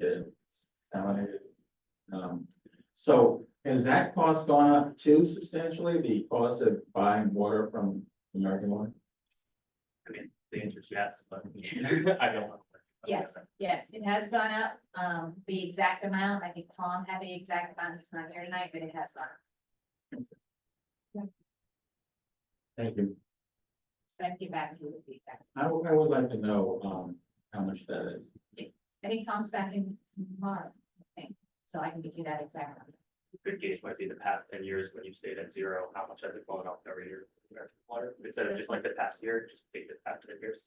get contaminated. So has that cost gone up too substantially, the cost of buying water from American Water? I mean, the answer is yes, but I don't know. Yes, yes, it has gone up, the exact amount, I think Tom had the exact amount, it's not here tonight, but it has gone up. Thank you. But I can get back to you with the exact, I would like to know, how much that is. I think Tom's back in tomorrow, I think, so I can give you that exact number. Good gauge might be the past 10 years when you stayed at zero, how much has it gone up every year? American Water, instead of just like the past year, just take the past 10 years.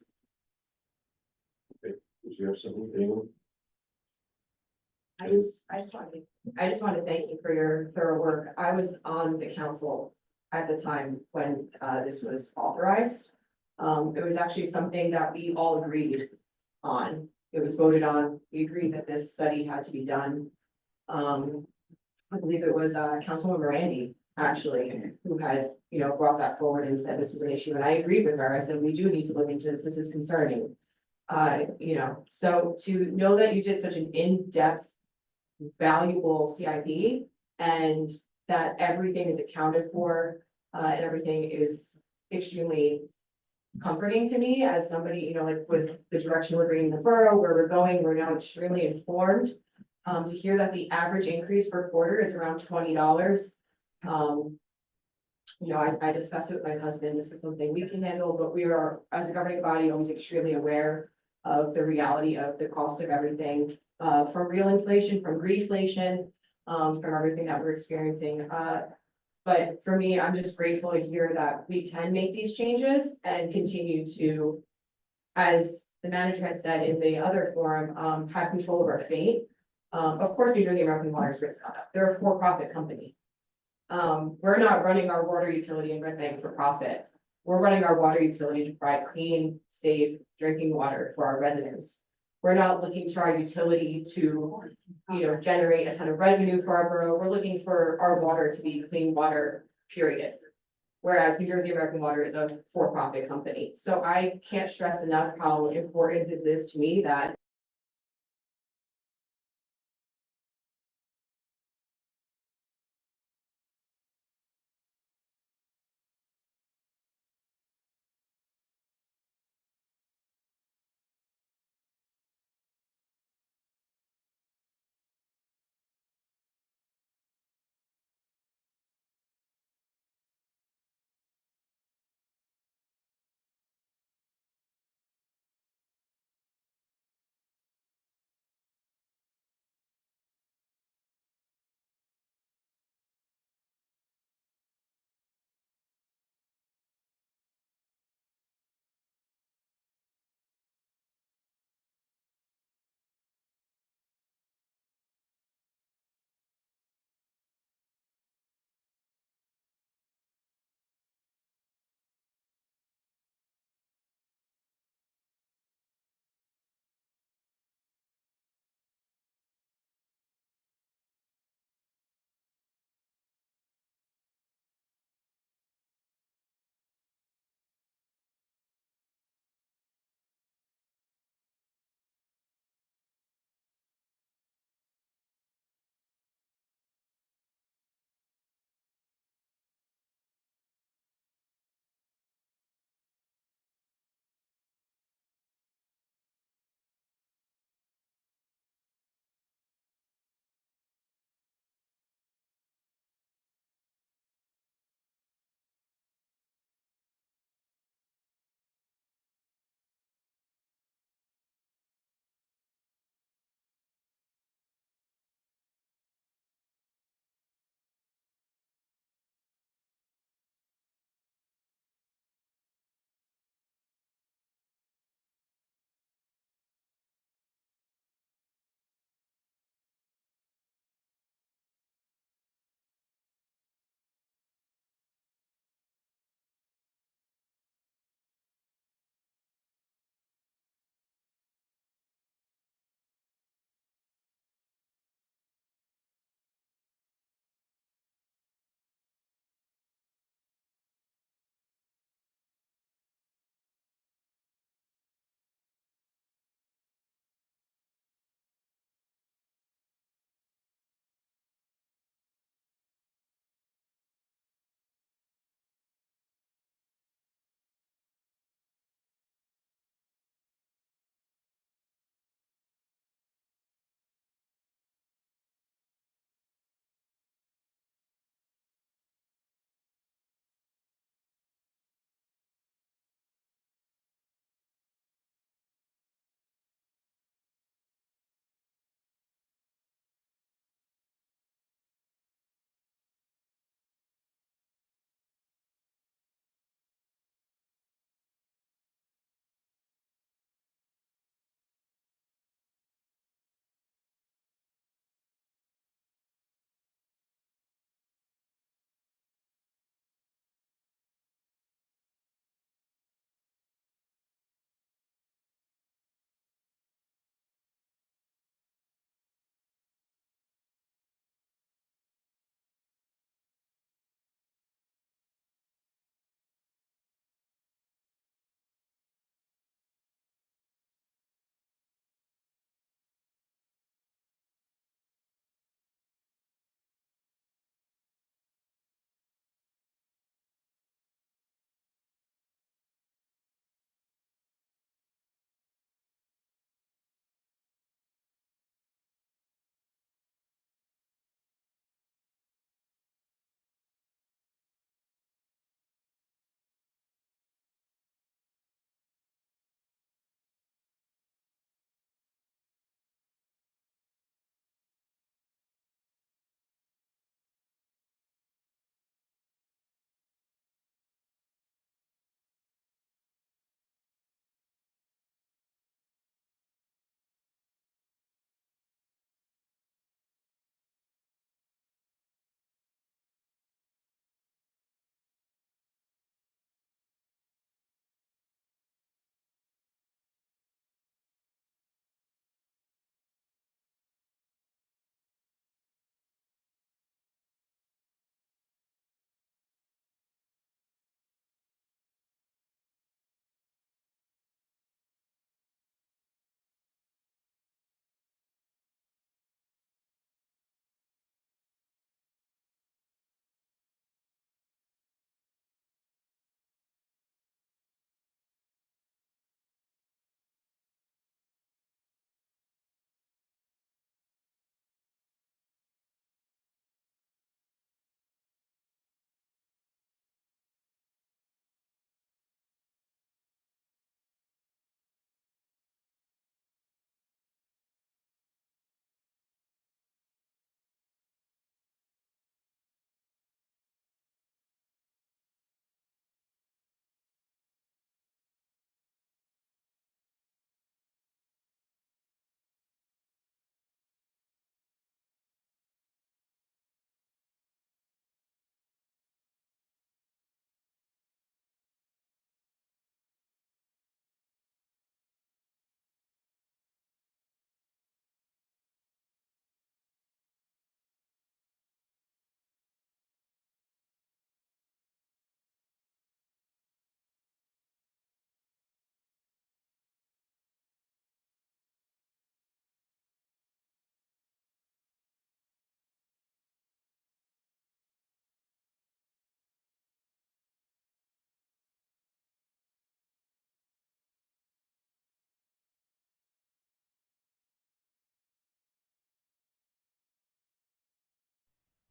Did you have something? I just wanted to thank you for your thorough work. I was on the council at the time when this was authorized. It was actually something that we all agreed on. It was voted on. We agreed that this study had to be done. I believe it was Councilwoman Randy, actually, who had, brought that forward and said this was an issue, and I agreed with her. I said, we do need to look into this. This is concerning. So to know that you did such an in-depth, valuable CIP and that everything is accounted for, and everything is extremely comforting to me as somebody, like with the direction we're bringing the borough, where we're going, we're now extremely informed. To hear that the average increase per quarter is around $20. I discussed it with my husband. This is something we can handle, but we are, as a governing body, always extremely aware of the reality of the cost of everything, from real inflation, from greedflation, from everything that we're experiencing. But for me, I'm just grateful to hear that we can make these changes and continue to, as the manager had said in the other forum, have control of our fate. Of course, New Jersey American Water is risk on us. They're a for-profit company. We're not running our water utility in Red Bank for profit. We're running our water utility to provide clean, safe drinking water for our residents. We're not looking to our utility to, generate a ton of revenue for our borough. We're looking for our water to be clean water, period. Whereas New Jersey American Water is a for-profit company. So I can't stress enough how important this is to me that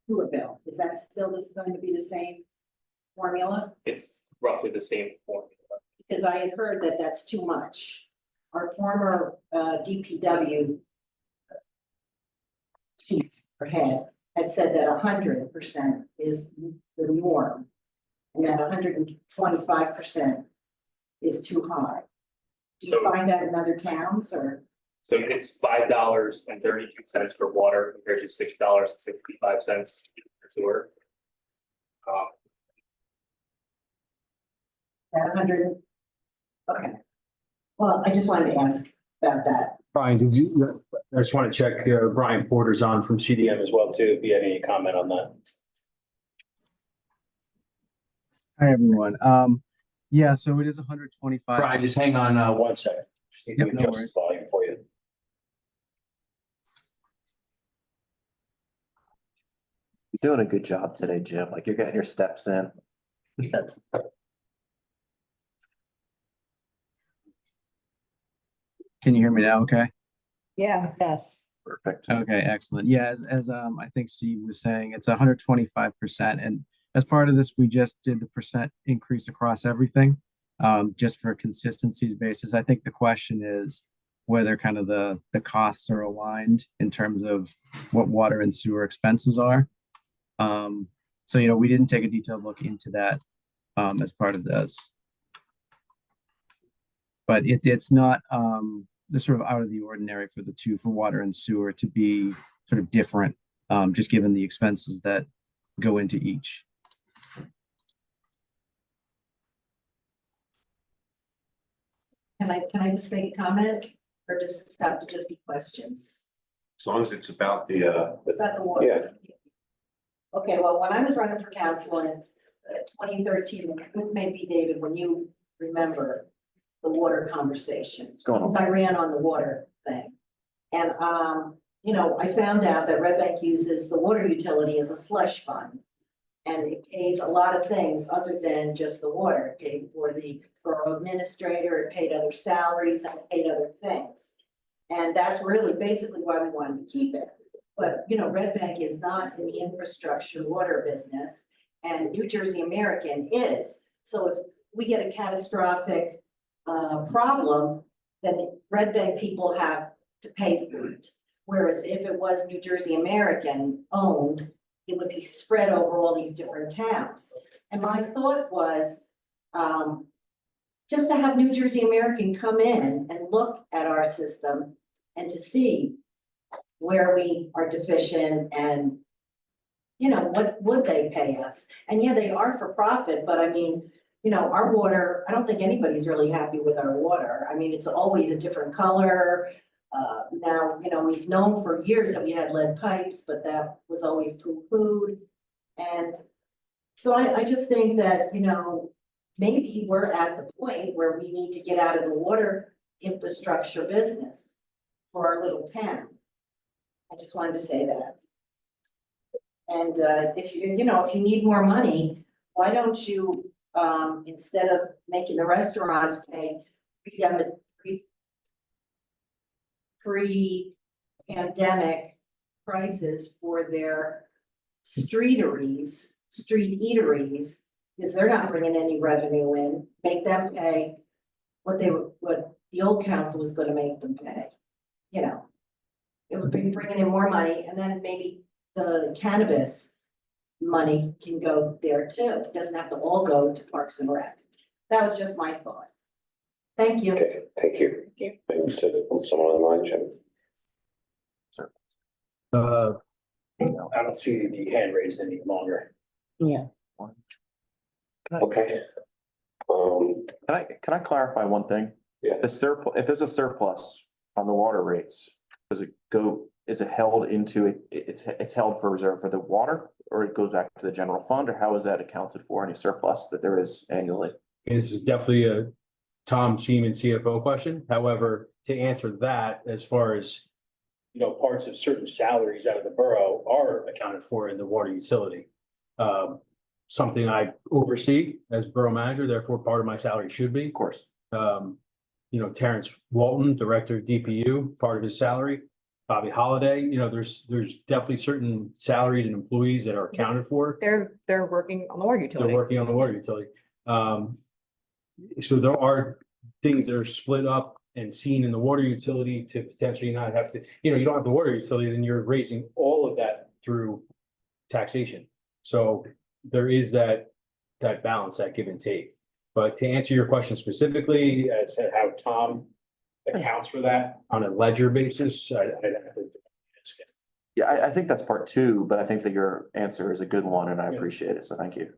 sewer bill. Is that still going to be the same formula? It's roughly the same formula. Because I had heard that that's too much. Our former DPW chief or head had said that 100% is the norm. And that 125% is too high. Do you So- find that in other towns or? So it's $5.32 for water compared to $6.65 for sewer. That 100? Okay. Well, I just wanted to ask about that. Brian, I just want to check, Brian Porter's on from CDM as well too, if you had any comment on that. Hi, everyone. Yeah, so it is 125. Brian, just hang on, 1 second. Just need to Yep, no adjust worries. the volume for you. You're doing a good job today, Jim. Like you're getting your steps in. Can you hear me now? Okay. Yeah. Yes. Perfect. Okay, excellent. Yeah, as I think Steve was saying, it's 125%. And as part of this, we just did the percent increase across everything, just for consistency's basis. I think the question is whether kind of the costs are aligned in terms of what water and sewer expenses are. So, we didn't take a detailed look into that as part of this. But it's not this sort of out of the ordinary for the two, for water and sewer, to be sort of different, just given the expenses that go into each. Can I just make a comment, or does this have to just be questions? As long as it's about the, It's about the water. Yeah. Okay, well, when I was running for council in 2013, maybe David, when you remember the water conversation. What's going Because on? I ran on the water thing. And, I found out that Red Bank uses the water utility as a slush fund. And it pays a lot of things other than just the water. It paid for the borough administrator, it paid other salaries, and it paid other things. And that's really basically why we wanted to keep it. But, Red Bank is not in the infrastructure water business, and New Jersey American is. So if we get a catastrophic problem, then Red Bank people have to pay for it. Whereas if it was New Jersey American owned, it would be spread over all these different towns. And my thought was, just to have New Jersey American come in and look at our system and to see where we are deficient and, what would they pay us? And yeah, they are for profit, but I mean, our water, I don't think anybody's really happy with our water. I mean, it's always a different color. Now, we've known for years that we had lead pipes, but that was always poo-pooed. And so I just think that, maybe we're at the point where we need to get out of the water infrastructure business for our little town. I just wanted to say that. And if you need more money, why don't you, instead of making the restaurants pay pre-pandemic prices for their street eateries, because they're not bringing any revenue in, make them pay what the old council was gonna make them pay. It would be bringing in more money, and then maybe the cannabis money can go there too. It doesn't have to all go to Parks and Rec. That was just my thought. Thank you. okay, thank you. Maybe someone on the line, Jim. I don't see the hand raised any longer. Yeah. Okay. Can I clarify one thing? Yeah. The surplus, if there's a surplus on the water rates, is it held into it's held for reserve for the water, or it goes back to the general fund, or how is that accounted for, any surplus that there is annually? This is definitely a Tom Seaman CFO question. However, to answer that, as far as, parts of certain salaries out of the borough are accounted for in the water utility. Something I oversee as borough manager, therefore part of my salary should be. Of course. Terrence Walton, Director of DPU, part of his salary Bobby Holiday, there's definitely certain salaries and employees that are accounted for. They're working on the water They're utility. working on the water utility. So there are things that are split up and seen in the water utility to potentially not have to, you don't have the water utility, then you're raising all of that through taxation. So there is that balance, that give and take. But to answer your question specifically, as to how Tom accounts for that on a ledger basis, I'd have to. Yeah, I think that's part two, but I think that your answer is a good one and I appreciate it. So thank you.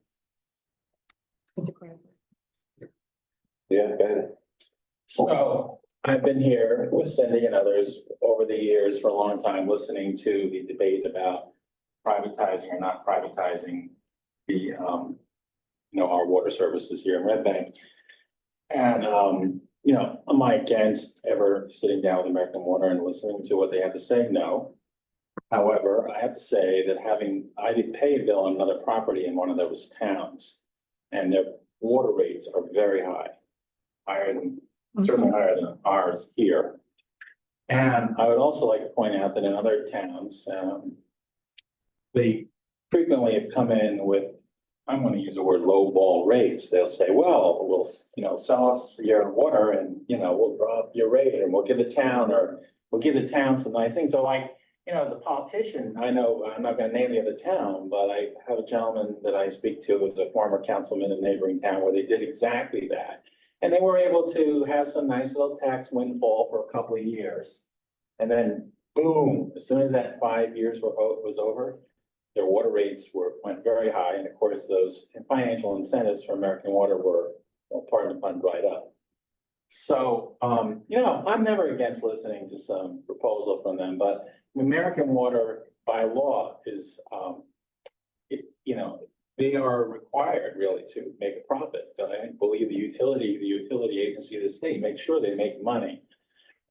Yeah, Ben. So I've been here with Cindy and others over the years for a long time, listening to the debate about privatizing or not privatizing the, our water services here in Red Bank. And, am I against ever sitting down with American Water and listening to what they have to say? No. However, I have to say that I did pay a bill on another property in one of those towns, and their water rates are very high. Certainly higher than ours here. And I would also like to point out that in other towns, they frequently have come in with, I'm going to use the word low ball rates. They'll say, well, we'll, sell us your water and, we'll drop your rate and we'll give the town some nice things. So like, as a politician, I know, I'm not going to name the other town, but I have a gentleman that I speak to who's a former councilman in a neighboring town where they did exactly that. And they were able to have some nice little tax windfall for a couple of years. And then boom, as soon as that 5 years was over, their water rates went very high. And of course, those financial incentives for American Water were, pardon the pun, dried up. So, I'm never against listening to some proposal from them, but American Water by law is, they are required really to make a profit. I believe the utility agency of the state makes sure they make money.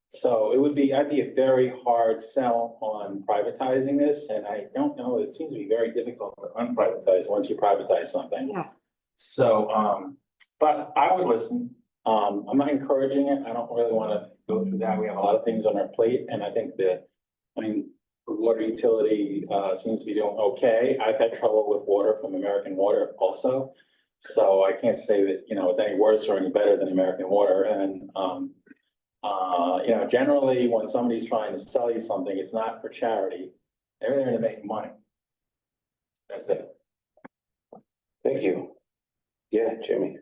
So I'd be a very hard sell on privatizing this, and I don't know, it seems to be very difficult to unprivatize once you privatize something. Yeah. So, but I would listen. I'm not encouraging it. I don't really want to go through that. We have a lot of things on our plate, and I think the water utility seems to be doing okay. I've had trouble with water from American Water also. So I can't say that, it's any worse or any better than American Water. And, generally when somebody's trying to sell you something, it's not for charity. They're there to make money. That's it. Thank you. Yeah, Jimmy.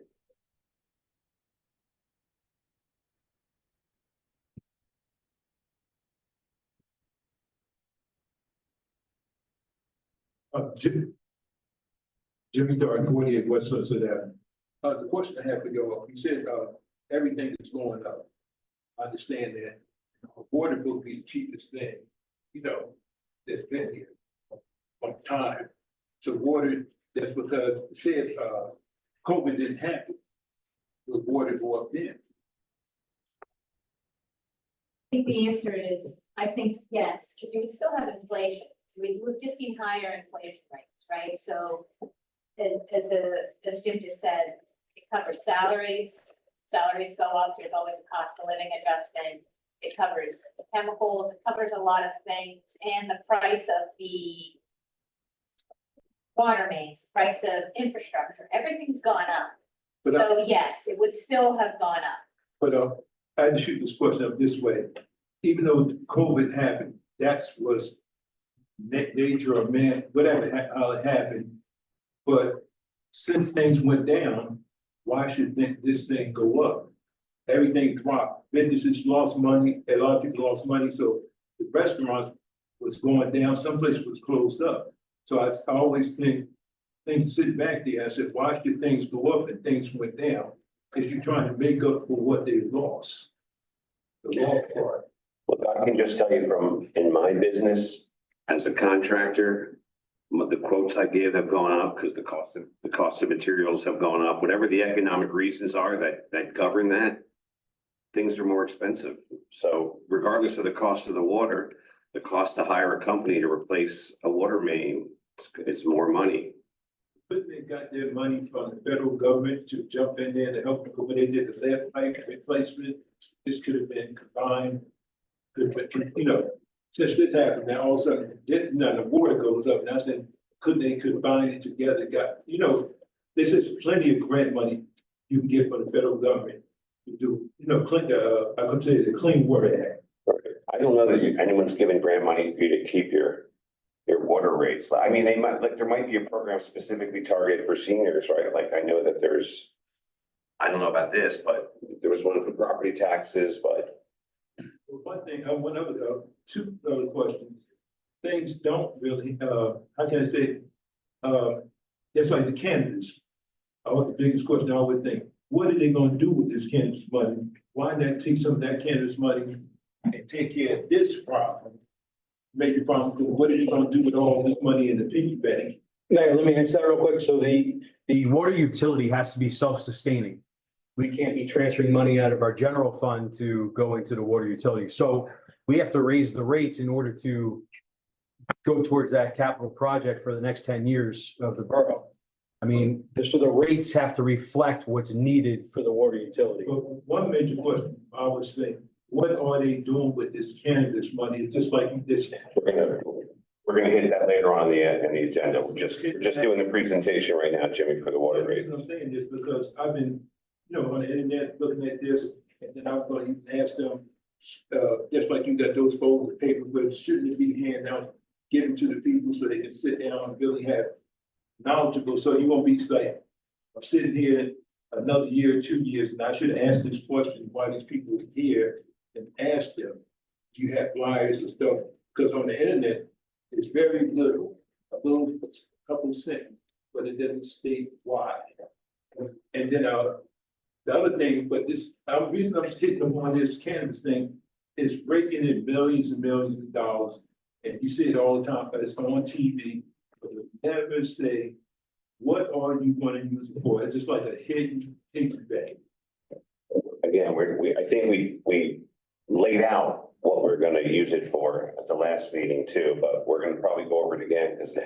Jimmy Dart, 28 West Sunset Avenue. The question I have for y'all, you said, everything is going up. I understand that. Water will be the cheapest thing, that's been here for time. So water, that's because it says, COVID didn't happen. The water go up then. I think the answer is, I think yes, because you would still have inflation. We've just seen higher inflation rates, right? So as Jim just said, it covers salaries. Salaries go up, there's always a cost of living adjustment. It covers the chemicals, it covers a lot of things, and the price of the water mains, price of infrastructure, everything's gone up. But So yes, it would still have gone up. But I had to shoot this question up this way. Even though COVID happened, that's was nature of man, whatever, how it happened. But since things went down, why should this thing go up? Everything dropped. Businesses lost money. A lot of people lost money. So the restaurants was going down. Some places was closed up. So I always think sit back there. I said, why should things go up and things went down? Because you're trying to make up for what they lost. The lost part. Look, I can just tell you from in my business as a contractor, the quotes I give have gone up because the cost of materials have gone up. Whatever the economic reasons are that govern that, things are more expensive. So regardless of the cost of the water, the cost to hire a company to replace a water main, it's more money. But they got their money from the federal government to jump in there to help them when they did the lead pipe replacement. This could have been combined. since this happened, now all of a sudden, now the water goes up, and I said, couldn't they combine it together, this is plenty of grant money you can get from the federal government to do, I could say the Clean Water Act. I don't know that anyone's giving grant money for you to keep your water rates. I mean, there might be a program specifically targeted for seniors, right? Like, I know that I don't know about this, but there was one for property taxes, but. One thing, two other questions. Things don't really, how can I say, it's like the cannabis. The biggest question I always think, what are they gonna do with this cannabis money? Why not take some of that cannabis money and take care of this problem? Major problem, because what are they gonna do with all this money in the piggy bank? Mayor, let me answer that real quick. So the water utility has to be self-sustaining. We can't be transferring money out of our general fund to go into the water utility. So we have to raise the rates in order to go towards that capital project for the next 10 years of the borough. I mean, so the rates have to reflect what's needed for the water utility. But one major question I was saying, what are they doing with this cannabis money? It's just like you just. We're gonna hit that later on in the agenda. We're just doing the presentation right now, Jimmy, for the water The rate. reason I'm saying this because I've been, on the internet looking at this, and then I'm going to ask them, just like you got those folders of paper, but shouldn't it be handed out, given to the people so they can sit down and really have knowledgeable, so you won't be like, I'm sitting here another year, 2 years, and I should ask this question, why these people are here, and ask them, do you have flyers and stuff? Because on the internet, it's very little, couple sentences, but it doesn't state why. And then, the other thing, but the reason I'm hitting them on this cannabis thing is breaking in millions and millions of dollars. And you see it all the time, it's on TV, but they never say, what are you gonna use it for? It's just like a hidden piggy bank. Again, I think we laid out what we're gonna use it for at the last meeting too, but we're gonna probably go over it again because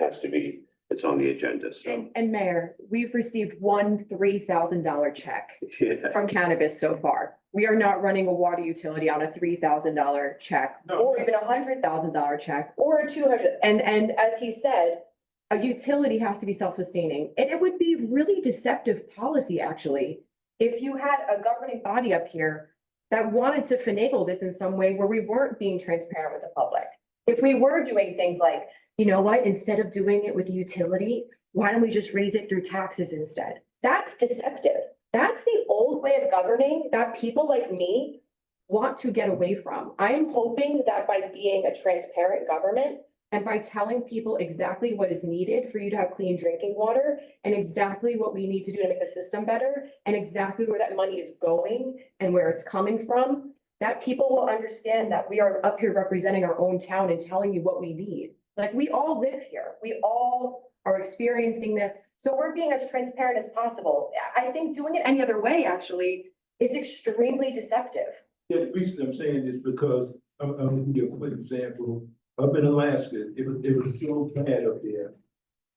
it's on the agenda, so. And Mayor, we've received one $3,000 check Yeah. from cannabis so far. We are not running a water utility on a $3,000 check, No. or even a $100,000 check, or a 200. And as he said, a utility has to be self-sustaining, and it would be really deceptive policy, actually, if you had a governing body up here that wanted to finagle this in some way where we weren't being transparent with the public. If we were doing things like, you know what, instead of doing it with the utility, why don't we just raise it through taxes instead? That's deceptive. That's the old way of governing that people like me want to get away from. I am hoping that by being a transparent government and by telling people exactly what is needed for you to have clean drinking water and exactly what we need to do to make the system better and exactly where that money is going and where it's coming from, that people will understand that we are up here representing our own town and telling you what we need. Like, we all live here. We all are experiencing this. So we're being as transparent as possible. I think doing it any other way actually is extremely deceptive. Yeah, the reason I'm saying this because I'm gonna give you a quick example. Up in Alaska, it was so bad up there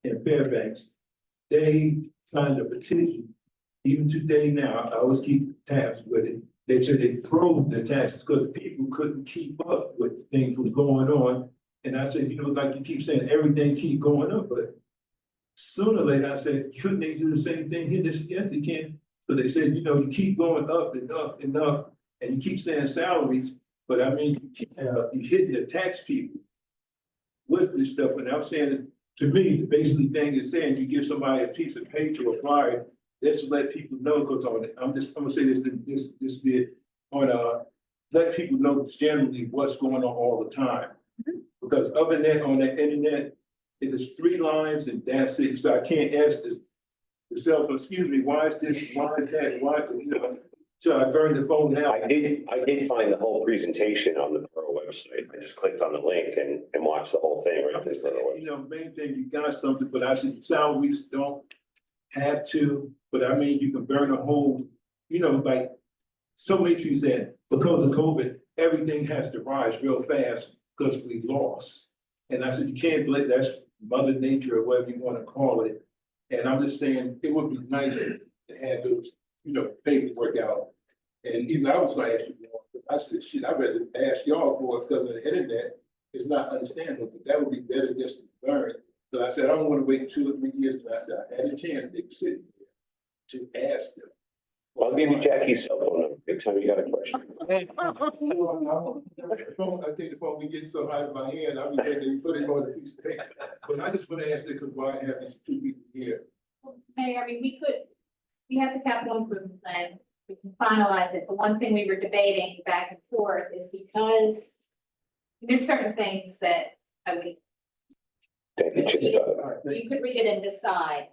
in Fairbanks. They signed a petition, even today now, I always keep tabs with it. They said they froze the taxes because the people couldn't keep up with things was going on. And I said, like you keep saying, everything keep going up, but sooner or later, I said, couldn't they do the same thing here? Yes, they can. So they said, you keep going up and up and up, and you keep saying salaries, but I mean, you're hitting the tax people with this stuff. And I'm saying, to me, the basic thing is saying you give somebody a piece of paper or flyer, just to let people know, because I'm gonna say this bit on let people know generally what's going on all the time. Because other than that, on the internet, it is 3 lines and that's it. So I can't ask the cell phone, excuse me, why is this, why is that, why, so I burned the phone now. I did find the whole presentation on the borough website. I just clicked on the link and watched the whole thing right there. Main thing, you got something, but I said salaries don't have to, but I mean, you can burn a whole, like so many trees said, because of COVID, everything has to rise real fast because we lost. And I said, you can't blame, that's Mother Nature or whatever you want to call it. And I'm just saying, it would be nice to have those, paperwork out. And even I was going to ask you, I said, shit, I'd rather ask y'all for it because of the internet. is not understandable, but that would be better just to learn. So I said, I don't wanna wait 2 or 3 years, but I said, I had a chance to sit here to ask them. I'll give you Jackie's cell phone number, next time you got a question. I think the phone, we get so high in my hand, I'm just thinking, put it on a piece of paper. But I just wanna ask that, cause why have these 2 people here? Mayor, I mean, we have the capital improvement plan, we can finalize it. The one thing we were debating back and forth is because there's certain things that I would, Thank you, Chief. you could read it and decide.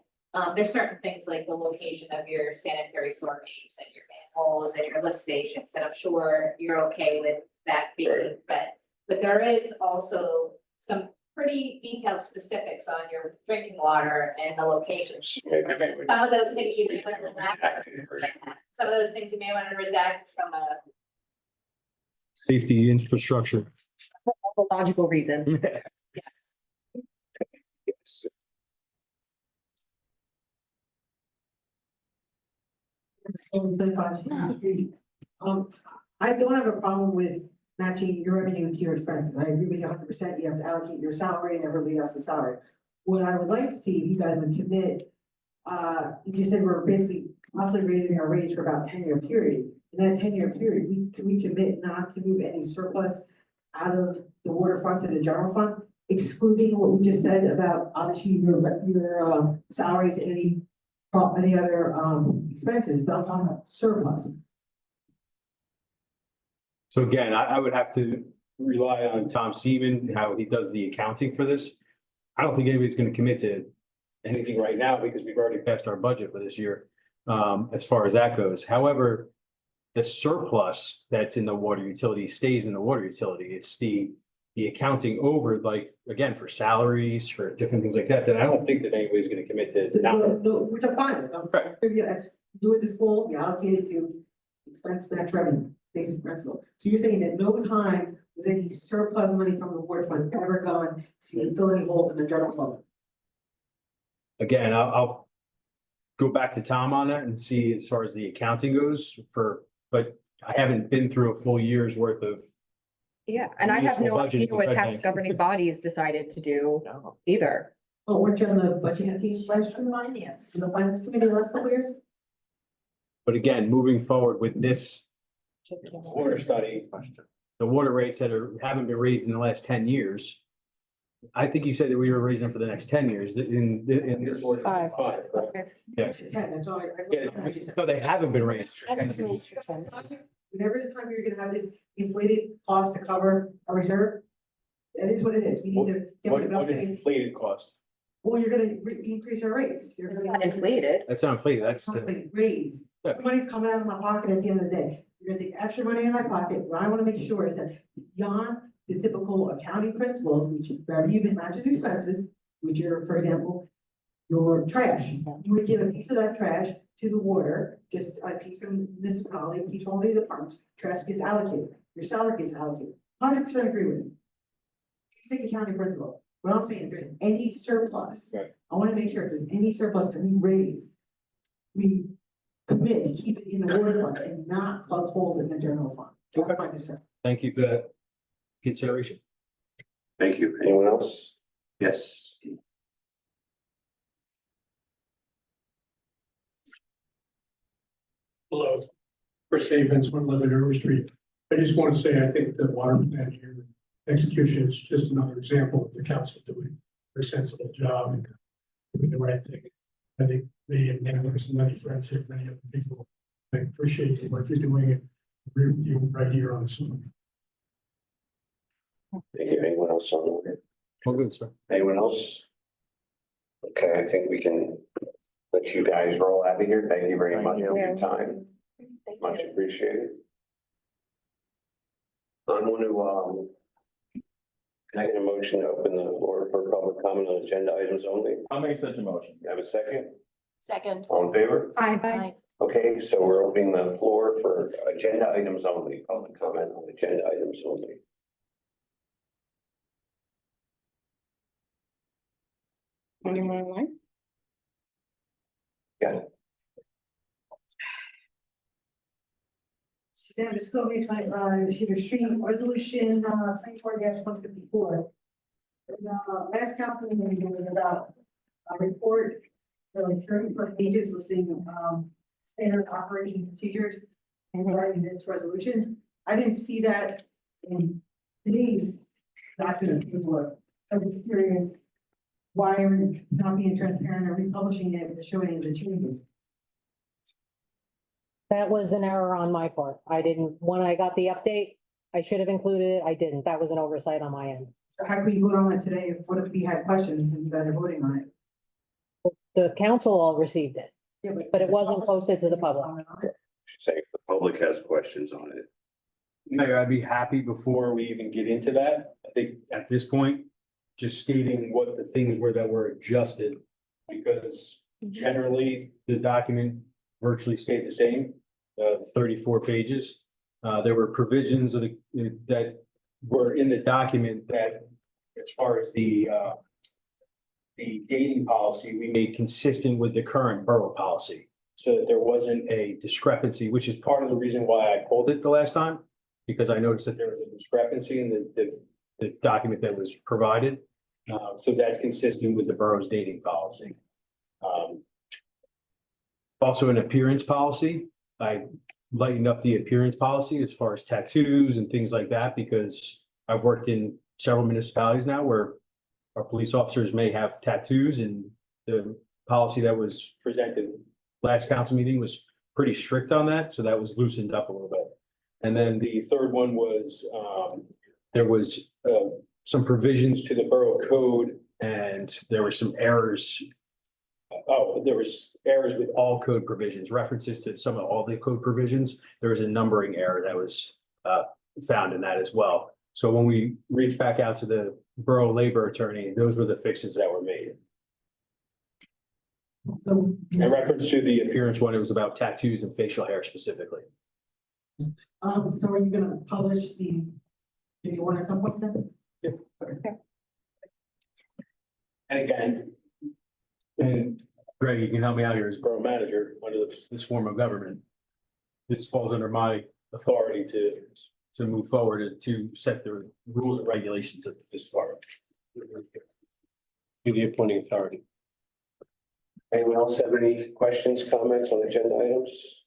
There's certain things like the location of your sanitary slurries and your manholes and your lift stations that I'm sure you're okay with that being, but there is also some pretty detailed specifics on your drinking water and the locations. Some of those things you may want to redact. Some of those things you may want to redact from a. Safety infrastructure. Logical reasons. Yes. Yes. I don't have a problem with matching your revenue to your expenses. I agree with you 100%. You have to allocate your salary and everybody else's salary. What I would like to see, if you guys would commit, you said we're basically possibly raising our rates for about 10-year period. In that 10-year period, we commit not to move any surplus out of the waterfront to the general fund, excluding what we just said about obviously your salaries and any other expenses, but I'm talking about surplus. So again, I would have to rely on Tom Seaman, how he does the accounting for this. I don't think anybody's gonna commit to anything right now because we've already passed our budget for this year, as far as that goes. However, the surplus that's in the water utility stays in the water utility. It's the accounting over, like, again, for salaries, for different things like that I don't think that anybody's gonna commit to now. No, which I'm fine with. Right. Do it to school, you allocate it to expense match revenue, basic principle. So you're saying that no time was any surplus money from the water fund ever gone to fill any holes in the general fund? Again, I'll go back to Tom on that and see as far as the accounting goes but I haven't been through a full year's worth of. Yeah, and I have Useful no budgeting idea what for past budgeting. governing bodies decided to do No. either. Oh, weren't you on the budget team last year? Finance. In the finance committee the last couple years? But again, moving forward with this water study, the water rates that haven't been raised in the last 10 years. I think you said that we were raising for the next 10 years in this order. Five. Right? Yeah. 10, that's all I. Yeah, no, they haven't been raised. Whenever the time you're gonna have this inflated cost to cover a reserve, that is what it is. We need to get rid of What it. inflated cost? Well, you're gonna increase our rates. You're It's gonna not inflated. That's not inflated, that's Something raise. Yeah. Money's coming out of my pocket at the end of the day. You're gonna take extra money in my pocket. What I wanna make sure is that beyond the typical accounting principles, which revenue matches expenses, which are, for example, your trash. You would give a piece of that trash to the water, just a piece from this municipality, a piece from all the departments. Trash gets allocated, your salary gets allocated. 100% agree with you. Basic accounting principle. What I'm saying, if there's any surplus. Right. I wanna make sure if there's any surplus that we raise, we commit to keep it in the water fund and not plug holes in the general fund. That's my concern. Thank you for that consideration. Thank you. Anyone else? Yes. Hello, Chris Havens, 111 River Street. I just want to say, I think the water plant here execution is just another example of the council doing a very sensible job and doing the right thing. I think me and members and many friends here, many other people, I appreciate the work you're doing and agree with you right here on this one. Thank you. Anyone else on the way? Well, good, sir. Anyone else? Okay, I think we can let you guys roll out of here. Thank you very much for your time. Much appreciated. I'm going to, can I get a motion to open the floor for public comment on agenda items only? I'll make such a motion. You have a second? Second. All in favor? Bye. Okay, so we're opening the floor for agenda items only, public comment on agenda items only. Anyone online? Got it. San Francisco, Cedar Street, resolution, 34-154. Last council meeting was about a report, really 34 pages listing, standard operating procedures and writing this resolution. I didn't see that in today's document before. I was curious why are we not being transparent or republishing it to show any of the changes? That was an error on my part. I didn't, when I got the update, I should have included it. I didn't. That was an oversight on my end. So how can we vote on it today? What if we had questions and you guys are voting on it? The council all received it, Yeah, but it wasn't posted to the public. Say if the public has questions on it. Mayor, I'd be happy before we even get into that. I think at this point, just stating what the things were that were adjusted. Because generally, the document virtually stayed the same, 34 pages. There were provisions of that were in the document that, as far as the dating policy, we made consistent with the current borough policy. So that there wasn't a discrepancy, which is part of the reason why I pulled it the last time. Because I noticed that there was a discrepancy in the document that was provided. So that's consistent with the borough's dating policy. Also an appearance policy. I lightened up the appearance policy as far as tattoos and things like that, because I've worked in several municipalities now where our police officers may have tattoos, and the policy that was presented last council meeting was pretty strict on that. So that was loosened up a little bit. And then the third one was, there was some provisions to the borough code, and there were some errors. There was errors with all code provisions, references to some of all the code provisions. There was a numbering error that was found in that as well. So when we reached back out to the borough labor attorney, those were the fixes that were made. So, In reference to the appearance one, it was about tattoos and facial hair specifically. so are you gonna publish the one at some point then? Yeah. Okay. And again, and Greg, you can help me out here as borough manager under this form of government. This falls under my authority to move forward and to set the rules and regulations of this department. Be the appointing authority. Anyone else have any questions, comments on agenda items?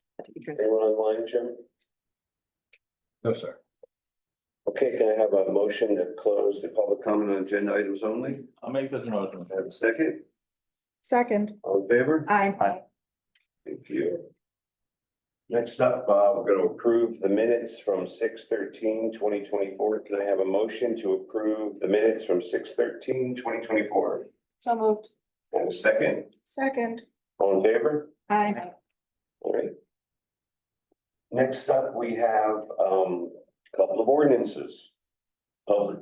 Anyone online, Jim? No, sir. Okay, can I have a motion to close the public comment on agenda items only? I'll make such a motion. Have a second? Second. All in favor? Aye. Thank you. Next up, we're going to approve the minutes from 6/13/2024. Can I have a motion to approve the minutes from 6/13/2024? So moved. And a second? Second. All in favor? Aye. All right. Next up, we have a couple of ordinances.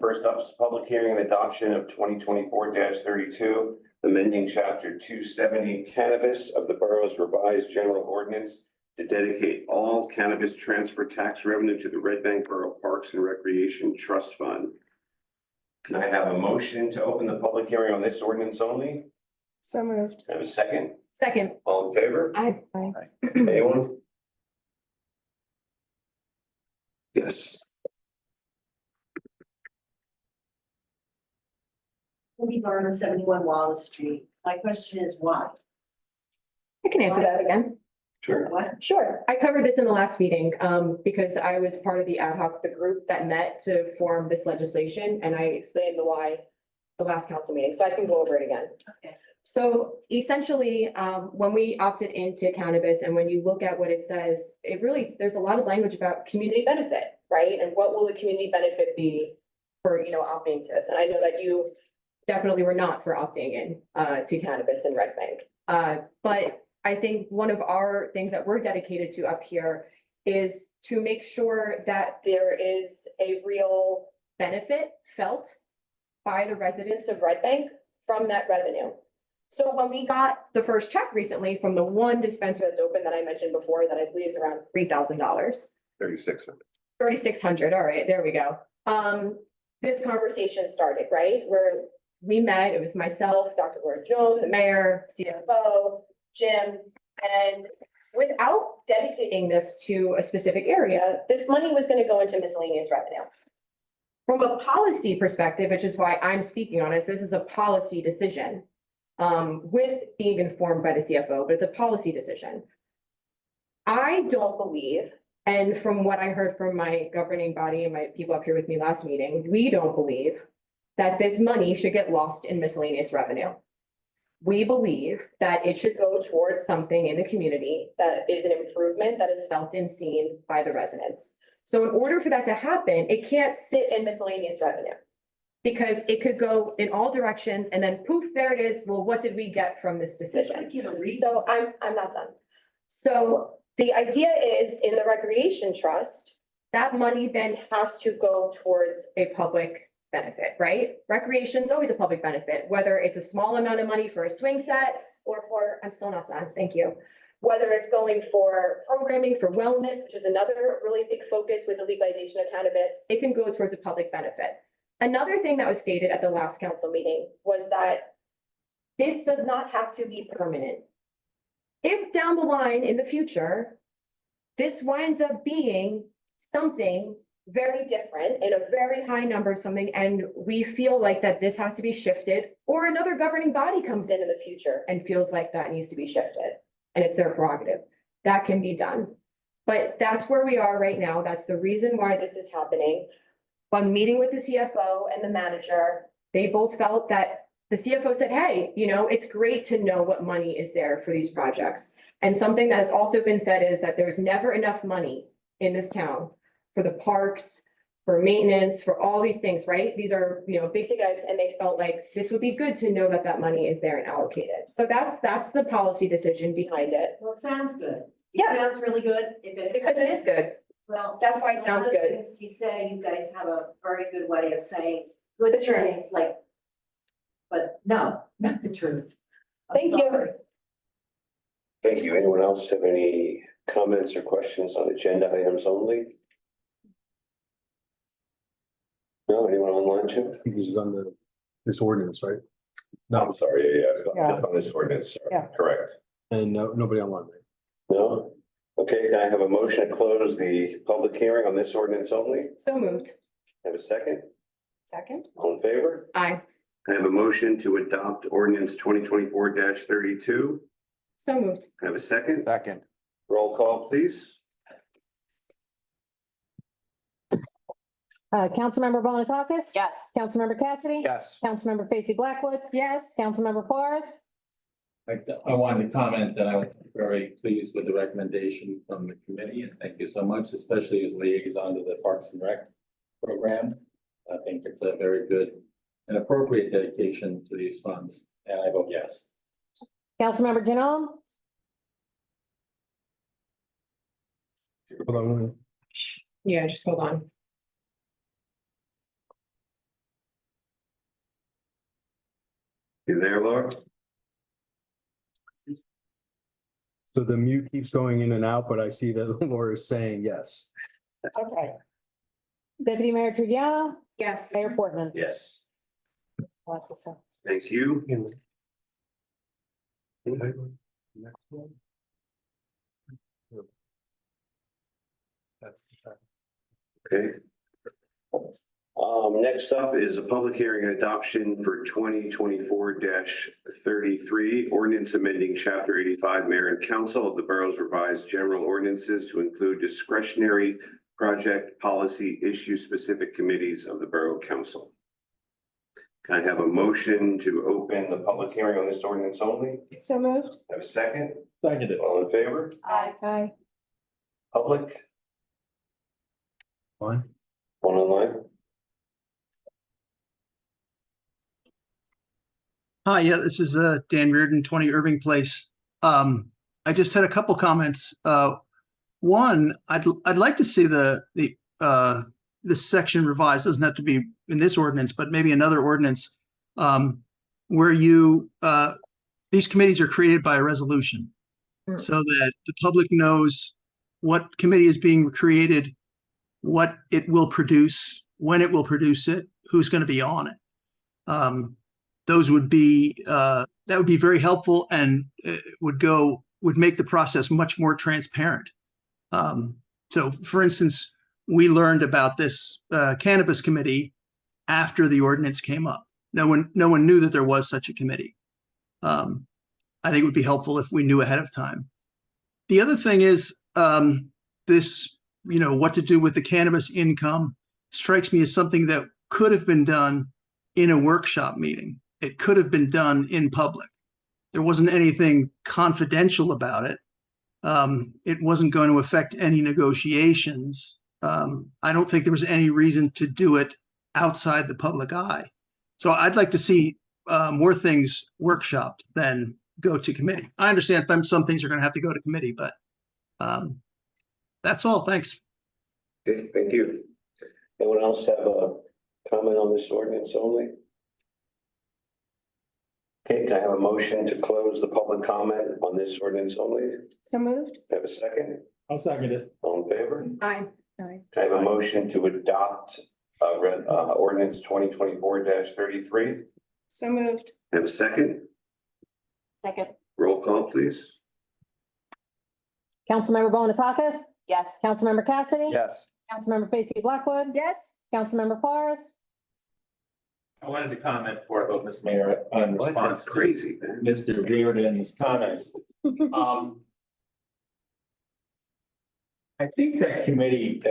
First up is public hearing and adoption of 2024-32, amending chapter 270 cannabis of the borough's revised general ordinance to dedicate all cannabis transfer tax revenue to the Red Bank Borough Parks and Recreation Trust Fund. Can I have a motion to open the public hearing on this ordinance only? So moved. Have a second? Second. All in favor? Aye. Anyone? Yes. Wendy Barner, 71 Wallace Street. My question is why? I can answer that again. Sure. What? Sure. I covered this in the last meeting, because I was part of the ad hoc, the group that met to form this legislation, and I explained the why the last council meeting, so I can go over it again. Okay. So essentially, when we opted into cannabis and when you look at what it says, it really, there's a lot of language about community benefit, right? And what will the community benefit be for, opting to this? And I know that you definitely were not for opting in to cannabis in Red Bank. But I think one of our things that we're dedicated to up here is to make sure that there is a real benefit felt by the residents of Red Bank from that revenue. So when we got the first check recently from the one dispenser that's open that I mentioned before, that I believe is around $3,000. 3,600. 3,600, all right, there we go. This conversation started, right? Where we met, it was myself, Dr. Laura Jones, the mayor, CFO, Jim, and without dedicating this to a specific area, this money was gonna go into miscellaneous revenue. From a policy perspective, which is why I'm speaking on this is a policy decision. With being informed by the CFO, but it's a policy decision. I don't believe, and from what I heard from my governing body and my people up here with me last meeting, we don't believe that this money should get lost in miscellaneous revenue. We believe that it should go towards something in the community that is an improvement that is felt and seen by the residents. So in order for that to happen, it can't sit in miscellaneous revenue. Because it could go in all directions and then poof, there it is. Well, what did we get from this decision? So I'm not done. So the idea is in the recreation trust, that money then has to go towards a public benefit, right? Recreation is always a public benefit, whether it's a small amount of money for a swing set or for, I'm still not done, thank you. Whether it's going for programming for wellness, which is another really big focus with the legalization of cannabis, it can go towards a public benefit. Another thing that was stated at the last council meeting was that this does not have to be permanent. If down the line in the future, this winds up being something very different in a very high number, something, and we feel like that this has to be shifted, or another governing body comes in the future and feels like that needs to be shifted, and it's their prerogative, that can be done. But that's where we are right now. That's the reason why this is happening. When meeting with the CFO and the manager, they both felt that the CFO said, hey, you know, it's great to know what money is there for these projects. And something that has also been said is that there's never enough money in this town for the parks, for maintenance, for all these things, right? These are, you know, big ticket items, and they felt like this would be good to know that that money is there and allocated. So that's the policy decision behind it. Well, it sounds good. Yeah. It sounds really good. Because it is good. Well. That's why it sounds one of the good. things you say, you guys have a very good way of saying good things, like, but no, not the truth. I'm Thank you. sorry. Thank you. Anyone else have any comments or questions on agenda items only? No, anyone online, Jim? I think this is under this ordinance, right? No, I'm sorry, Yeah. on this ordinance, Yeah. correct. And nobody online, right? No? Okay, can I have a motion to close the public hearing on this ordinance only? So moved. Have a second? Second. All in favor? Aye. I have a motion to adopt ordinance 2024-32. So moved. Have a second? Second. Roll call, please. Councilmember Bonatakis? Yes. Councilmember Cassidy? Yes. Councilmember Facey Blackwood? Yes. Councilmember Forrest? I wanted to comment that I was very pleased with the recommendation from the committee, and thank you so much, especially as liaison to the Parks and Rec program. I think it's a very good and appropriate dedication to these funds, and I vote yes. Councilmember Janelle? Hold on. Yeah, just hold on. You there, Laura? So the mute keeps going in and out, but I see that Laura is saying yes. Okay. Deputy Mayor Trudeau? Yes. Mayor Portman? Yes. Bless you, sir. Thank you. That's Okay. Next up is a public hearing and adoption for 2024-33 ordinance amending chapter 85 mayor and council of the borough's revised general ordinances to include discretionary project policy issue specific committees of the borough council. Can I have a motion to open the public hearing on this ordinance only? So moved. Have a second? Seconded. All in favor? Aye. Public? fine. One online? Hi, yeah, this is Dan Reardon, 20 Irving Place. I just had a couple comments. One, I'd like to see this section revised. Doesn't have to be in this ordinance, but maybe another ordinance where these committees are created by a resolution, so that the public knows what committee is being created, what it will produce, when it will produce it, who's going to be on it. Those would be that would be very helpful, and it would go would make the process much more transparent. So for instance, we learned about this cannabis committee after the ordinance came up. No one knew that there was such a committee. I think it would be helpful if we knew ahead of time. The other thing is this, what to do with the cannabis income strikes me as something that could have been done in a workshop meeting. It could have been done in public. There wasn't anything confidential about it. It wasn't going to affect any negotiations. I don't think there was any reason to do it outside the public eye. So I'd like to see more things workshopped than go to committee. I understand some things are going to have to go to committee, but that's all. Thanks. Okay, thank you. Anyone else have a comment on this ordinance only? Okay, can I have a motion to close the public comment on this ordinance only? So moved. Have a second? I'll second it. All in favor? Aye. Aye. Can I have a motion to adopt ordinance 2024-33? So moved. Have a second? Second. Roll call, please. Councilmember Bonatakis? Yes. Councilmember Cassidy? Yes. Councilmember Facey Blackwood? Yes. Councilmember Forrest? I wanted to comment before I vote, Mr. Mayor, in What? response That's to crazy, man. Mr. Reardon's comments. I think that committee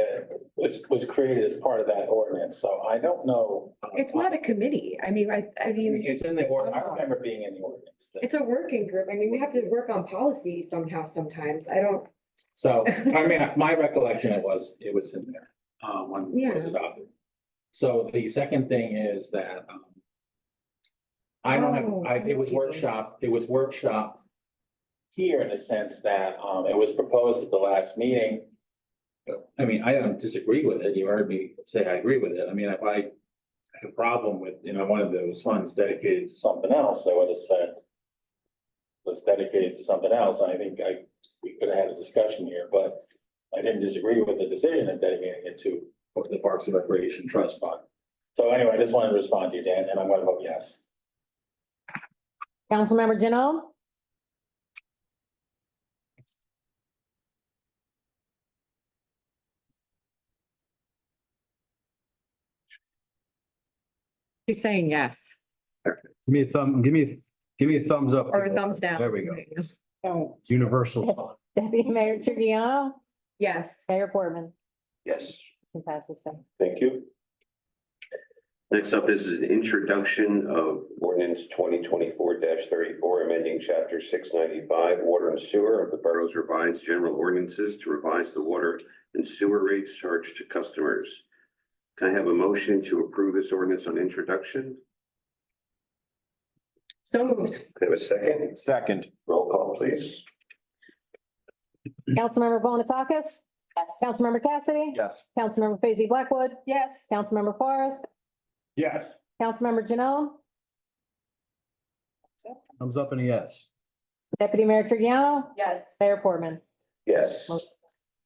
was created as part of that ordinance, so I don't know. It's not a committee. I mean, I mean, It's in the order, I remember being in the ordinance. it's a working group. I mean, we have to work on policy somehow sometimes. I don't. So, I mean, my recollection, it was in there, when it was adopted. So the second thing is that, I don't have, it was workshopped here in the sense that, it was proposed at the last meeting. I mean, I don't disagree with it. You heard me say I agree with it. I mean, if I had a problem with, one of those funds dedicated to something else, I would have said, let's dedicate it to something else. And I think we could have had a discussion here, but I didn't disagree with the decision of dedicating it to the Parks and Recreation Trust Fund. So anyway, I just wanted to respond to you, Dan, and I'm going to vote yes. Councilmember Janelle? She's saying yes. Give me a thumbs up. Or a thumbs down. There we go. It's universal. Deputy Mayor Triviano? Yes. Mayor Portman? Yes. Motion passes. Thank you. Next up, this is an introduction of ordinance 2024-34, amending chapter 695, water and sewer of the borough's revised general ordinances to revise the water and sewer rates charged to customers. Can I have a motion to approve this ordinance on introduction? So moved. Can I have a second? Second. Roll call, please. Councilmember Bonatakis? Yes. Councilmember Cassidy? Yes. Councilmember Facey Blackwood? Yes. Councilmember Forrest? Yes. Councilmember Janelle? Thumbs up and a yes. Deputy Mayor Triviano? Yes. Mayor Portman? Yes.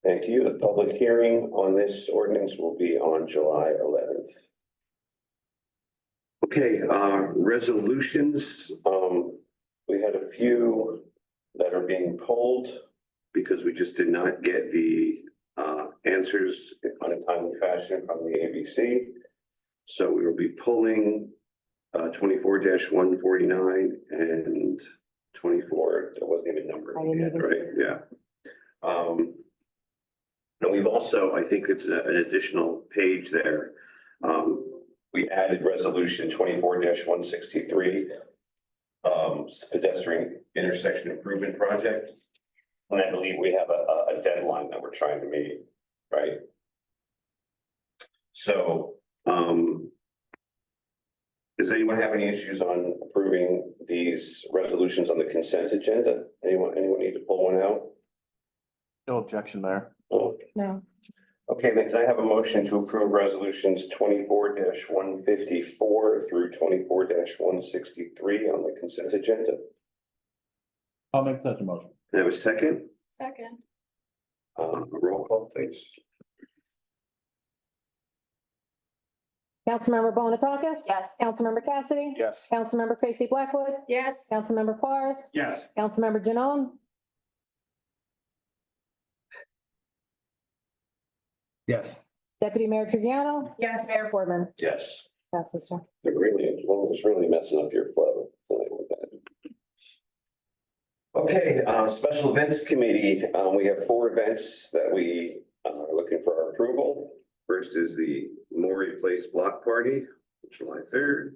Thank you. The public hearing on this ordinance will be on July 11th. Okay, resolutions. We had a few that are being pulled because we just did not get the answers on a timely fashion from the ABC. So we will be pulling 24-149 and 24. That wasn't even numbered yet, right? Yeah. And we've also, I think it's an additional page there. We added resolution 24-163, pedestrian intersection improvement project. And I believe we have a deadline that we're trying to meet, right? So, does anyone have any issues on approving these resolutions on the consent agenda? Anyone need to pull one out? No objection there. Oh. No. Okay, then can I have a motion to approve resolutions 24-154 through 24-163 on the consent agenda? I'll make such a motion. Can I have a second? Second. Roll call, please. Councilmember Bonatakis? Yes. Councilmember Cassidy? Yes. Councilmember Facey Blackwood? Yes. Councilmember Forrest? Yes. Councilmember Janelle? Yes. Deputy Mayor Trigiano? Yes. Mayor Portman? Yes. Passes, sir. It was really messing up your flow tonight with that. Okay, special events committee, we have 4 events that we are looking for our approval. First is the Maury Place Block Party, July 3rd.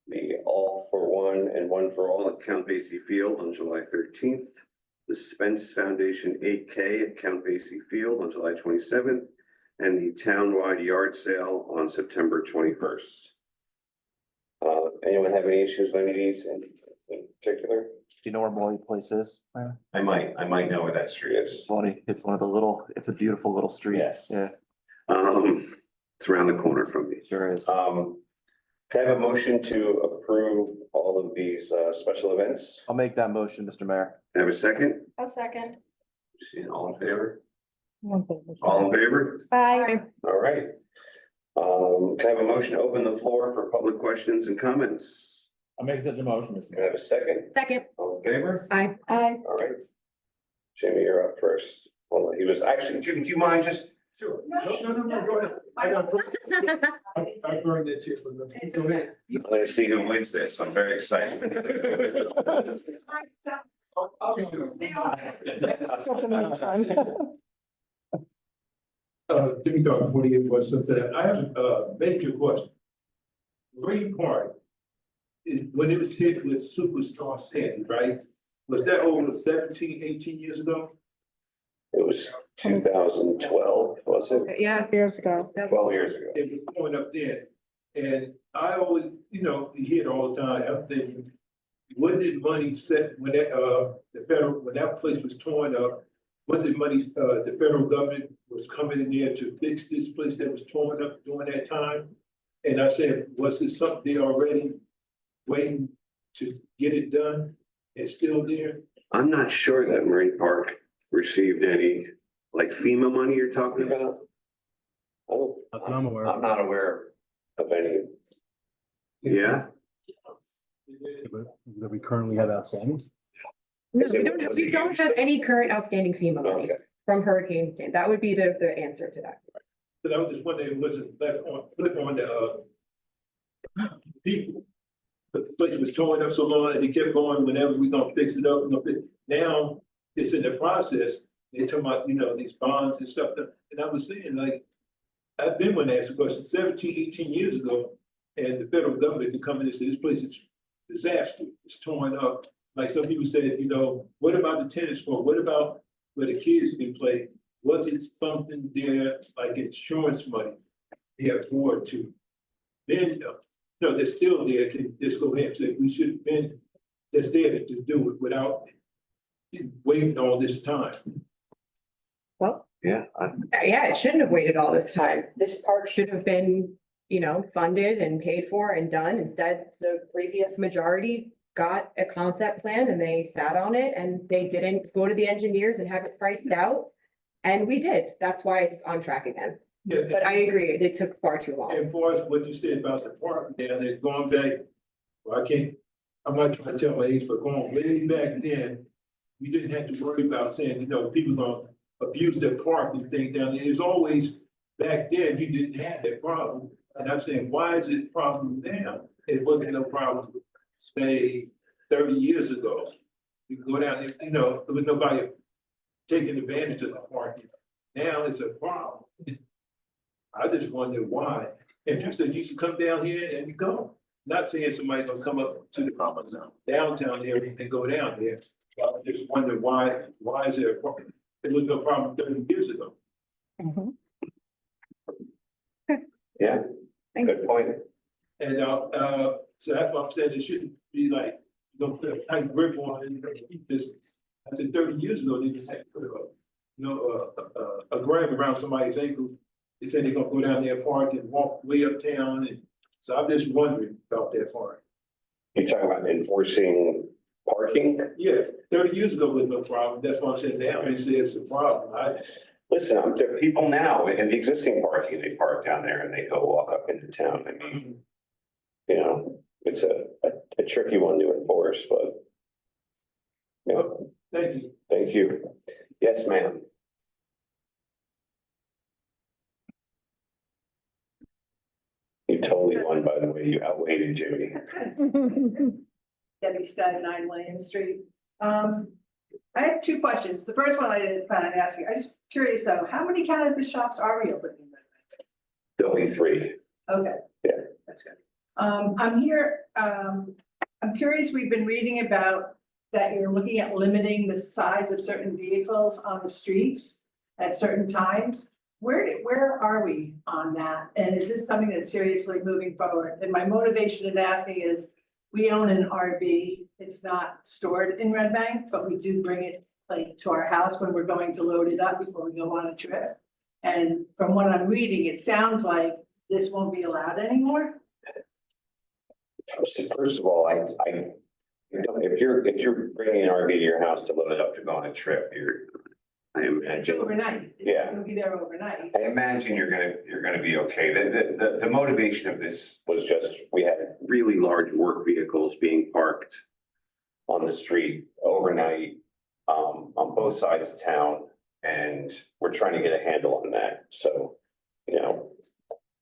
The All for One and One for All at Count Basie Field on July 13th. The Spence Foundation 8K at Count Basie Field on July 27th. And the townwide yard sale on September 21st. Anyone have any issues with any of these in particular? Do you know where Maury Place is? I might know where that street It's is. funny. It's one of the little, it's a beautiful little street. Yes. Yeah, It's around the corner from me. sure is. Can I have a motion to approve all of these special events? I'll make that motion, Mr. Mayor. Have a second? I'll second. See, all in favor? All in favor? Aye. All right. Can I have a motion to open the floor for public questions and comments? I'll make such a motion, Mr. Can I have a second? Second. All in favor? Aye. Aye. All right. Jamie, you're up first. Hold on, he was actually, Jim, do you mind just? Sure. No, go ahead. I burned that chip. Go ahead. I'm gonna see who wins this. I'm very excited. Jimmy Dog, 48 West Sunset. I have a major question. Green Park, when it was hit with Superstorm Sandy, right? Was that over 17, 18 years ago? It was 2012, was it? Yeah. Years ago. 12 years ago. It was going up there. And I always, you hear it all the time. I'm thinking, when did money set, when that, when that place was torn up, when did money, the federal government was coming in there to fix this place that was torn up during that time? And I said, was it something they already waiting to get it done? It's still there? I'm not sure that Marine Park received any, like FEMA money you're talking about? Oh, Nothing I'm aware I'm of. not aware of any. Yeah? That we currently have outstanding. No, we don't have any current outstanding FEMA money Okay. from Hurricane Sandy. That would be the answer to that. But I was just wondering, was it back on, flip on the, people? The place was torn up so long and they kept going, whenever we gonna fix it up, now it's in the process. They talking about, these bonds and stuff, and I was saying, like, I've been one asked a question 17, 18 years ago, and the federal government can come in and say, this place is disaster, it's torn up. Like some people said, what about the tennis court? What about where the kids can play? Was it something there, like insurance money, they afford to? Then, they're still there, can just go ahead and say, we should have been, that's there to do it without waiting all this time. Well, Yeah. yeah, it shouldn't have waited all this time. This park should have been, funded and paid for and done. Instead, the previous majority got a concept plan and they sat on it and they didn't go to the engineers and have it priced out. And we did. That's why it's on track again. Yeah, But I agree, it took far too long. and for us, what you said about the park down there, going back, well, I'm not trying to tell my age, but going way back then, you didn't have to worry about saying, people gonna abuse the park and things down there. It's always, back then, you didn't have that problem. And I'm saying, why is it a problem now? It wasn't no problem, say, 30 years ago. You can go down there, there was nobody taking advantage of the park. Now it's a problem. I just wonder why. If you said you should come down here and you go, not saying somebody's gonna come up to the downtown area and go down there. But I just wonder why is there a problem? There was no problem 30 years ago. Yeah, good point. And so that's why I'm saying it shouldn't be like, put a tight grip on it, keep this. I said 30 years ago, they just had to put a grab around somebody's ankle. They said they're gonna go down there park and walk way uptown, and so I'm just wondering about that park. You're talking about enforcing parking? Yeah, 30 years ago was no problem. That's why I'm saying now they say it's a problem. Listen, there are people now in the existing parking, they park down there and they go walk up into town. I mean, it's a tricky one to enforce, but. Thank you. Thank you. Yes, ma'am. You totally won, by the way. You outweighted Jimmy. Debbie Stein, 9 William Street. I have two questions. The first one I didn't plan on asking. I'm just curious though, how many cannabis shops are we opening? There'll be 3. Okay. Yeah. That's good. I'm curious, we've been reading about that you're looking at limiting the size of certain vehicles on the streets at certain times. Where are we on that? And is this something that's seriously moving forward? And my motivation in asking is, we own an RV. It's not stored in Red Bank, but we do bring it like to our house when we're going to load it up before we go on a trip. And from what I'm reading, it sounds like this won't be allowed anymore. First of all, if you're bringing an RV to your house to load it up to go on a trip, I It's imagine. overnight. Yeah. You'll be there overnight. I imagine you're gonna be okay. The motivation of this was just, we had really large work vehicles being parked on the street overnight, on both sides of town, and we're trying to get a handle on that, so, you know.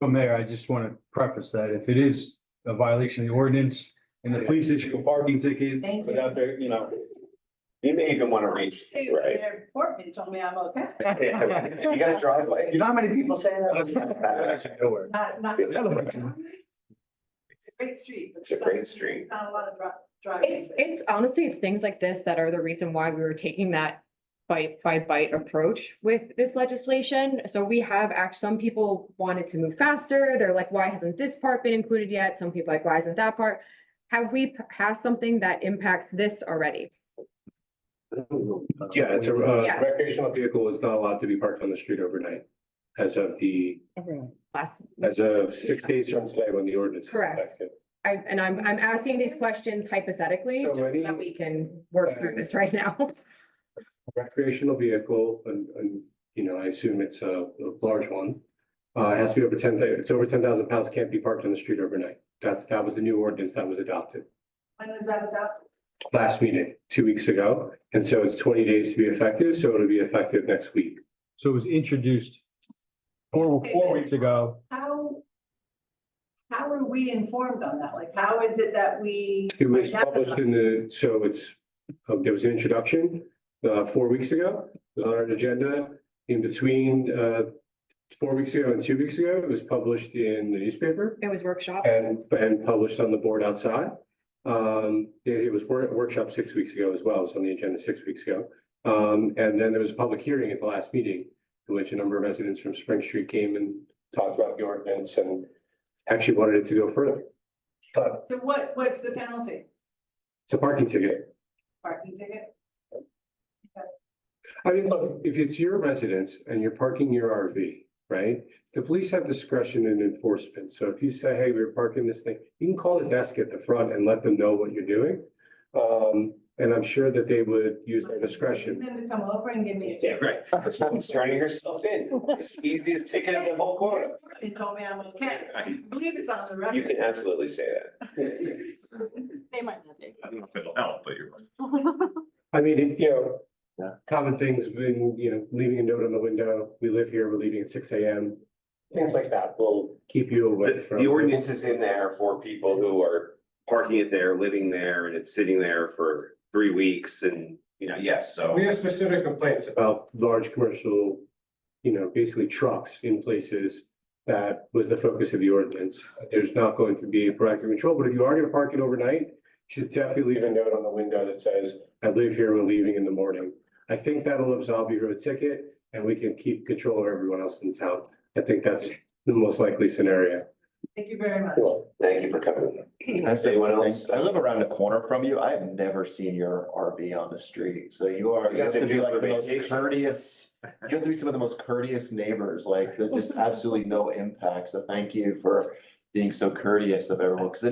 But Mayor, I just want to preface that if it is a violation of the ordinance and the police issue a parking ticket Thank you. without their, you know. You may even want to reach, right? Their report me told me I'm okay. You got a driveway? You know how many people say that? Nowhere. Not. It's a great street. but It's a great street. It's not a lot of driveways. It's honestly, it's things like this that are the reason why we were taking that bite by bite approach with this legislation. So we have some people wanted to move faster. They're like, why hasn't this part been included yet? Some people like, why isn't that part? Have we passed something that impacts this already? Yeah, it's a Yeah. recreational vehicle is not allowed to be parked on the street overnight. As of Last, as of 6 days from today when the ordinance is Correct. effective. I'm asking these questions hypothetically, So just so any- that we can work through this right now. Recreational vehicle, and, you know, I assume it's a large one. It has to be over 10, it's over 10,000 pounds, can't be parked on the street overnight. That was the new ordinance that was adopted When was that adopted? last meeting, 2 weeks ago. And so it's 20 days to be effective, so it'll be effective next week. So it was introduced 4 weeks ago. How are we informed on that? Like, how is it that we? It was published in there was an introduction 4 weeks ago, it was on our agenda. In between 4 weeks ago and 2 weeks ago, it was published in the newspaper It was workshop. and published on the board outside. It was workshop 6 weeks ago as well, it was on the agenda 6 weeks ago. And then there was a public hearing at the last meeting, in which a number of residents from Spring Street came and talked about the ordinance and actually wanted it to go further. But So what's the penalty? it's a parking ticket. Parking ticket? I mean, look, if it's your residence and you're parking your RV, right? The police have discretion in enforcement. So if you say, hey, we're parking this thing, you can call the desk at the front and let them know what you're doing. And I'm sure that they would use their discretion. Then to come over and give me a Yeah, ticket. right. It's turning yourself in. It's the easiest ticket in the whole quarter. They told me I'm okay. I believe it's on the record. You can absolutely say that. They might not be. I don't know if it'll help, but you're. I mean, it's, you know, Yeah. common things, when, you know, leaving a note on the window, we live here, we're leaving at 6 a.m. Things like that will keep you away from. The ordinance is in there for people who are parking it there, living there, and it's sitting there for 3 weeks and, you know, yes, so. We have specific complaints about large commercial, you know, basically trucks in places that was the focus of the ordinance. There's not going to be a proactive control, but if you are gonna park it overnight, you should definitely leave a note on the window that says, I live here, we're leaving in the morning. I think that'll absolve you from a ticket and we can keep control of everyone else in town. I think that's the most likely scenario. Thank you very much. Well, thank you for coming. That's Anyone anyone else? else. I live around the corner from you. I have never seen your RV on the street. So you You have guys to be do like a the most vacation. courteous, you have to be some of the most courteous neighbors, like there's just absolutely no impact. So thank you for being so courteous of everyone, because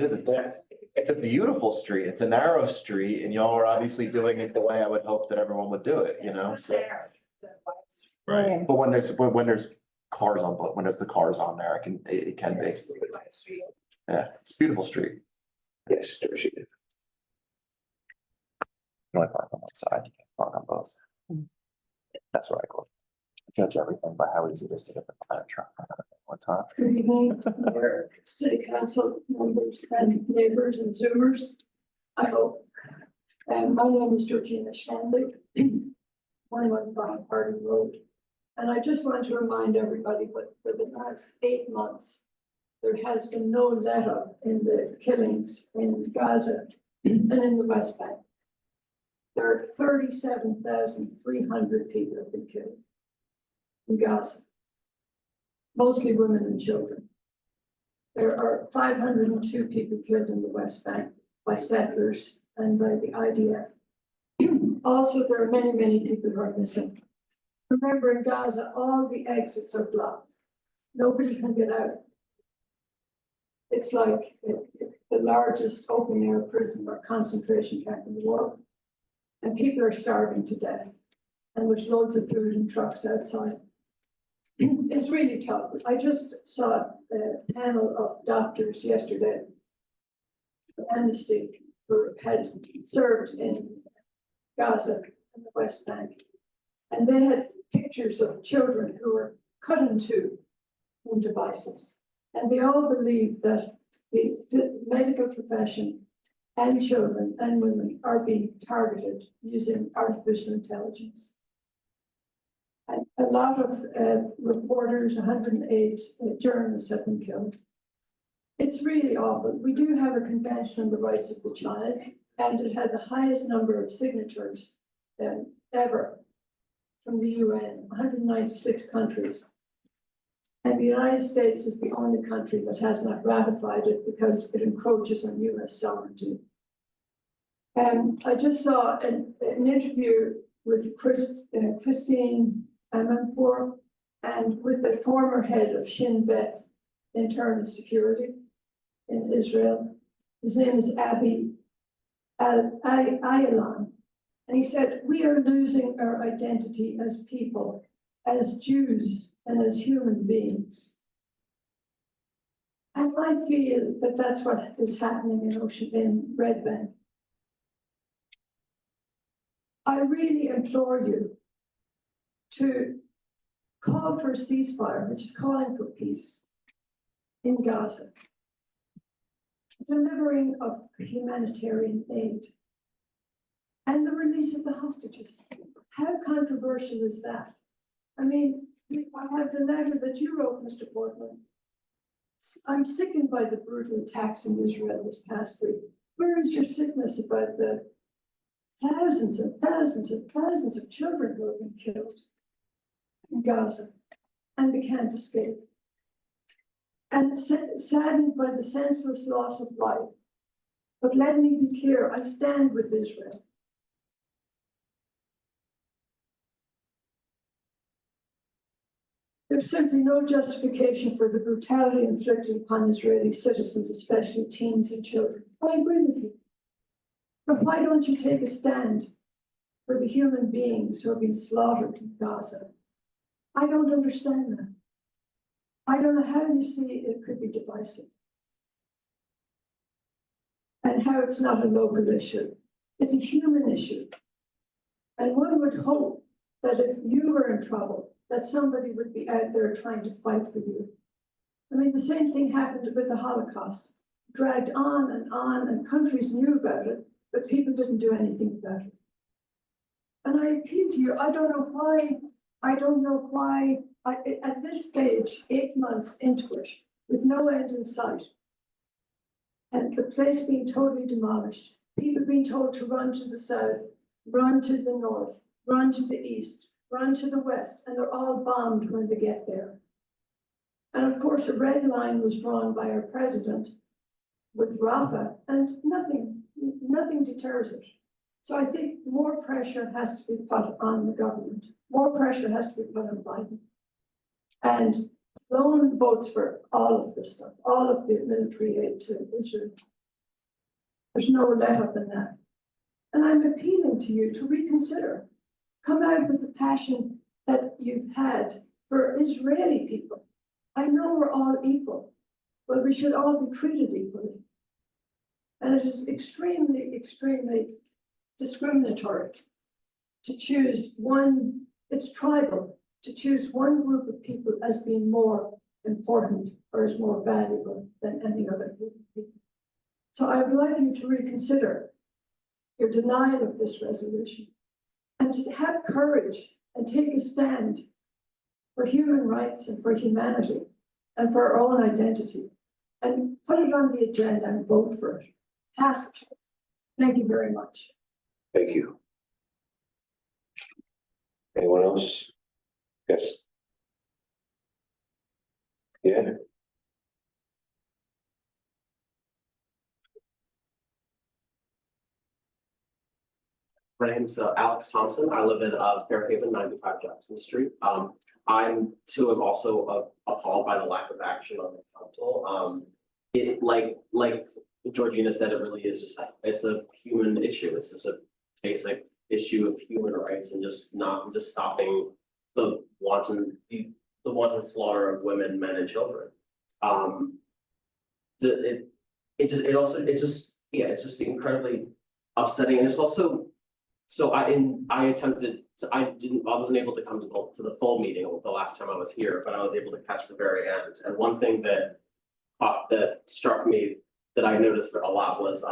it's a beautiful street. It's a narrow street and y'all are obviously doing it the way I would hope that everyone would do it, you know, so. Right. But when there's cars on, but when there's the cars on there, it can be. Yeah, it's a beautiful street. Yes, appreciate it. You only park on one side, you can't park on both. That's where I go. Judge everything by how easy it is to get the fire truck. one time. Good evening, our city council members and neighbors and Zoomers, I hope. My name is Georgina Shanley, 115 Harding Road. And I just want to remind everybody that for the last 8 months, there has been no let-up in the killings in Gaza and in the West Bank. There are 37,300 people have been killed in Gaza, mostly women and children. There are 502 people killed in the West Bank by settlers and by the IDF. Also, there are many, many people who are missing. Remember, in Gaza, all the exits are blocked. Nobody can get out. It's like the largest open-air prison or concentration camp in the world. And people are starving to death. And there's loads of food and trucks outside. It's really tough. I just saw a panel of doctors yesterday, Amnesty, who had served in Gaza and the West Bank. And they had pictures of children who were cut in two in devices. And they all believe that the medical profession and children and women are being targeted using artificial intelligence. And a lot of reporters, 108 journalists have been killed. It's really awful. We do have a convention on the rights of the child, and it had the highest number of signatures ever from the UN, 196 countries. And the United States is the only country that has not ratified it because it encroaches on US sovereignty. I just saw an interview with Christine Amanpour and with the former head of Shin Bet Internal Security in Israel. His name is Abi Ayalon. And he said, we are losing our identity as people, as Jews, and as human beings. And I feel that that's what is happening in Red Bank. I really implore you to call for a ceasefire, which is calling for peace in Gaza, delivering of humanitarian aid, and the release of the hostages. How controversial is that? I mean, I have the letter that you wrote, Mr. Portman. I'm sickened by the brutal attacks in Israel this past week. Where is your sickness about the thousands and thousands and thousands of children who have been killed in Gaza and they can't escape? And saddened by the senseless loss of life. But let me be clear, I stand with Israel. There's simply no justification for the brutality inflicted upon Israeli citizens, especially teens and children. I agree with you. But why don't you take a stand for the human beings who are being slaughtered in Gaza? I don't understand that. I don't know how you see it could be divisive. And how it's not a local issue. It's a human issue. And one would hope that if you were in trouble, that somebody would be out there trying to fight for you. I mean, the same thing happened with the Holocaust. Dragged on, and countries knew about it, but people didn't do anything about it. And I appeal to you, I don't know why, at this stage, 8 months into it, with no end in sight, and the place being totally demolished, people being told to run to the south, run to the north, run to the east, run to the west, and they're all bombed when they get there. And of course, a red line was drawn by our president with Rafah, and nothing deters it. So I think more pressure has to be put on the government. More pressure has to be put on Biden. And Lone votes for all of this stuff, all of the military aid to Israel. There's no let up in that. And I'm appealing to you to reconsider. Come out with the passion that you've had for Israeli people. I know we're all equal, but we should all be treated equally. And it is extremely, extremely discriminatory to choose one, it's tribal, to choose one group of people as being more important or is more valuable than any other group of people. So I would like you to reconsider your denial of this resolution and to have courage and take a stand for human rights and for humanity and for our own identity and put it on the agenda and vote for it. Pass it. Thank you very much. Thank you. Anyone else? Yes. Yeah. My name's Alex Thompson. I live in Fairhaven, 95 Jackson Street. I'm too am also appalled by the lack of action on the council. It like Georgina said, it really is just it's a human issue. It's just a basic issue of human rights and just stopping the wanton slaughter of women, men, and children. It's just incredibly upsetting, and it's also. So I wasn't able to come to the full meeting the last time I was here, but I was able to catch the very end. And one thing that struck me that I noticed a lot was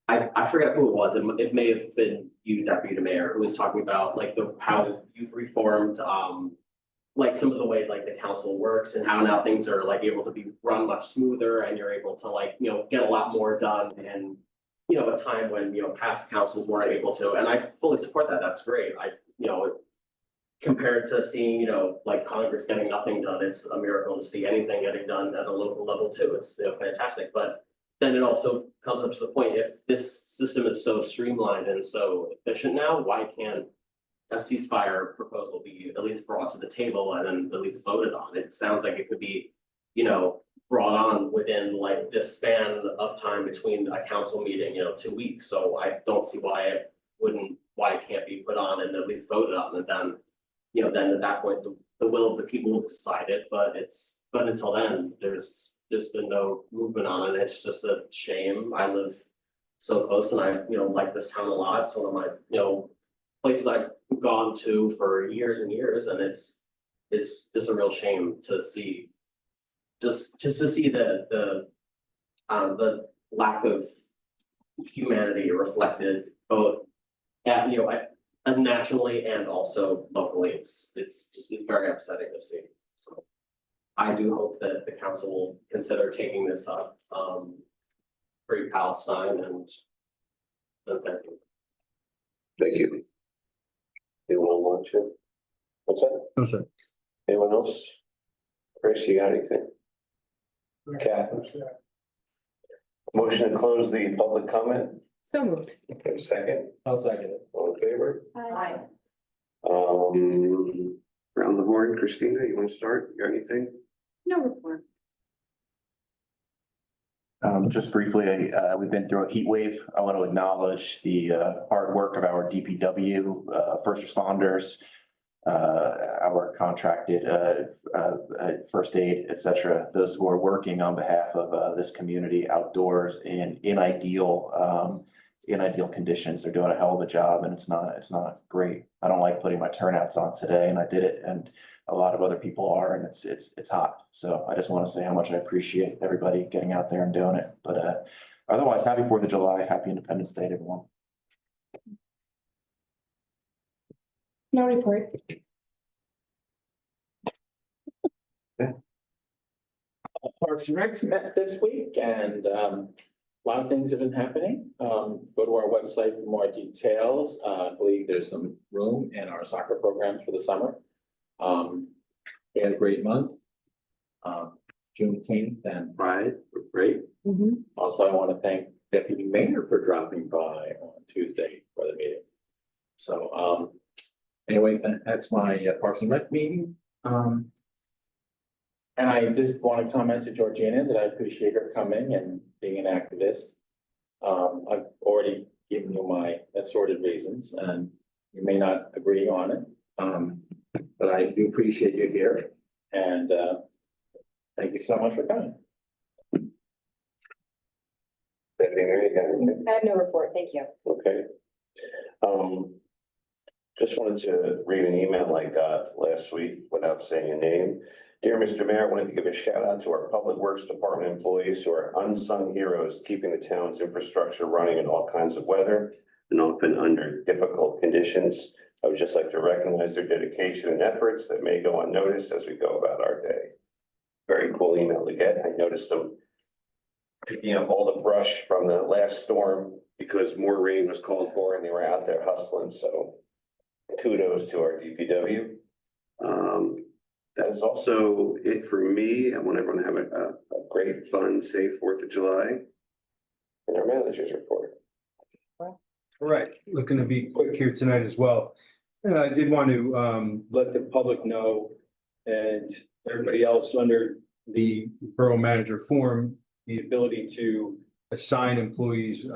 I forget who it was. It may have been you, Deputy Mayor, who was talking about like how you've reformed like some of the way like the council works and how now things are like able to be run much smoother and you're able to like get a lot more done and a time when, past councils weren't able to, and I fully support that. That's great. Compared to seeing, like Congress getting nothing done, it's a miracle to see anything getting done at a local level too. It's, fantastic. But then it also comes up to the point, if this system is so streamlined and so efficient now, why can't a ceasefire proposal be at least brought to the table and then at least voted on? It sounds like it could be, brought on within like this span of time between a council meeting, 2 weeks. So I don't see why it can't be put on and at least voted on. And then, then at that point, the will of the people will decide it. But until then, there's been no movement on it. It's just a shame. I live so close and I, like this town a lot. It's one of my, places I've gone to for years and years. And it's just a real shame to see just to see the lack of humanity reflected both at nationally and also locally. It's very upsetting to see. So I do hope that the council will consider taking this up Free Palestine and thank you. Thank you. Anyone want to? What's that? No, sir. Anyone else? Chris, you got anything? Catherine? Motion to close the public comment. So moved. Okay, second. I'll second it. All in favor? Aye. Round the horn, Christina, you want to start? You got anything? No report. Just briefly, we've been through a heat wave. I want to acknowledge the hard work of our DPW, first responders, our contracted first aid, et cetera, those who are working on behalf of this community outdoors in ideal conditions. They're doing a hell of a job and it's not great. I don't like putting my turnouts on today and I did it and a lot of other people are and it's hot. So I just want to say how much I appreciate everybody getting out there and doing it. But otherwise, happy 4th of July, happy Independence Day to everyone. No report. Parks and Recs met this week and a lot of things have been happening. Go to our website for more details. I believe there's some room in our soccer programs for the summer. We had a great month. Juneteenth and Pride were great. Also, I want to thank Deputy Mayor for dropping by on Tuesday for the meeting. So anyway, that's my Parks and Rec meeting. And I just want to comment to Georgina that I appreciate her coming and being an activist. I've already given you my assorted reasons and you may not agree on it. But I do appreciate you here and thank you so much for coming. I have no report. Thank you. Okay. Just wanted to read an email I got last week without saying a name. Dear Mr. Mayor, I wanted to give a shout out to our Public Works Department employees who are unsung heroes, keeping the town's infrastructure running in all kinds of weather and often under difficult conditions. I would just like to recognize their dedication and efforts that may go unnoticed as we go about our day. Very cool email to get. I noticed them picking up all the brush from the last storm because more rain was called for and they were out there hustling. So kudos to our DPW. That is also it for me. I want everyone to have a great, fun, safe 4th of July. And our manager's report. All right, looking to be quick here tonight as well. And I did want to let the public know and everybody else under the borough manager form, the ability to assign employees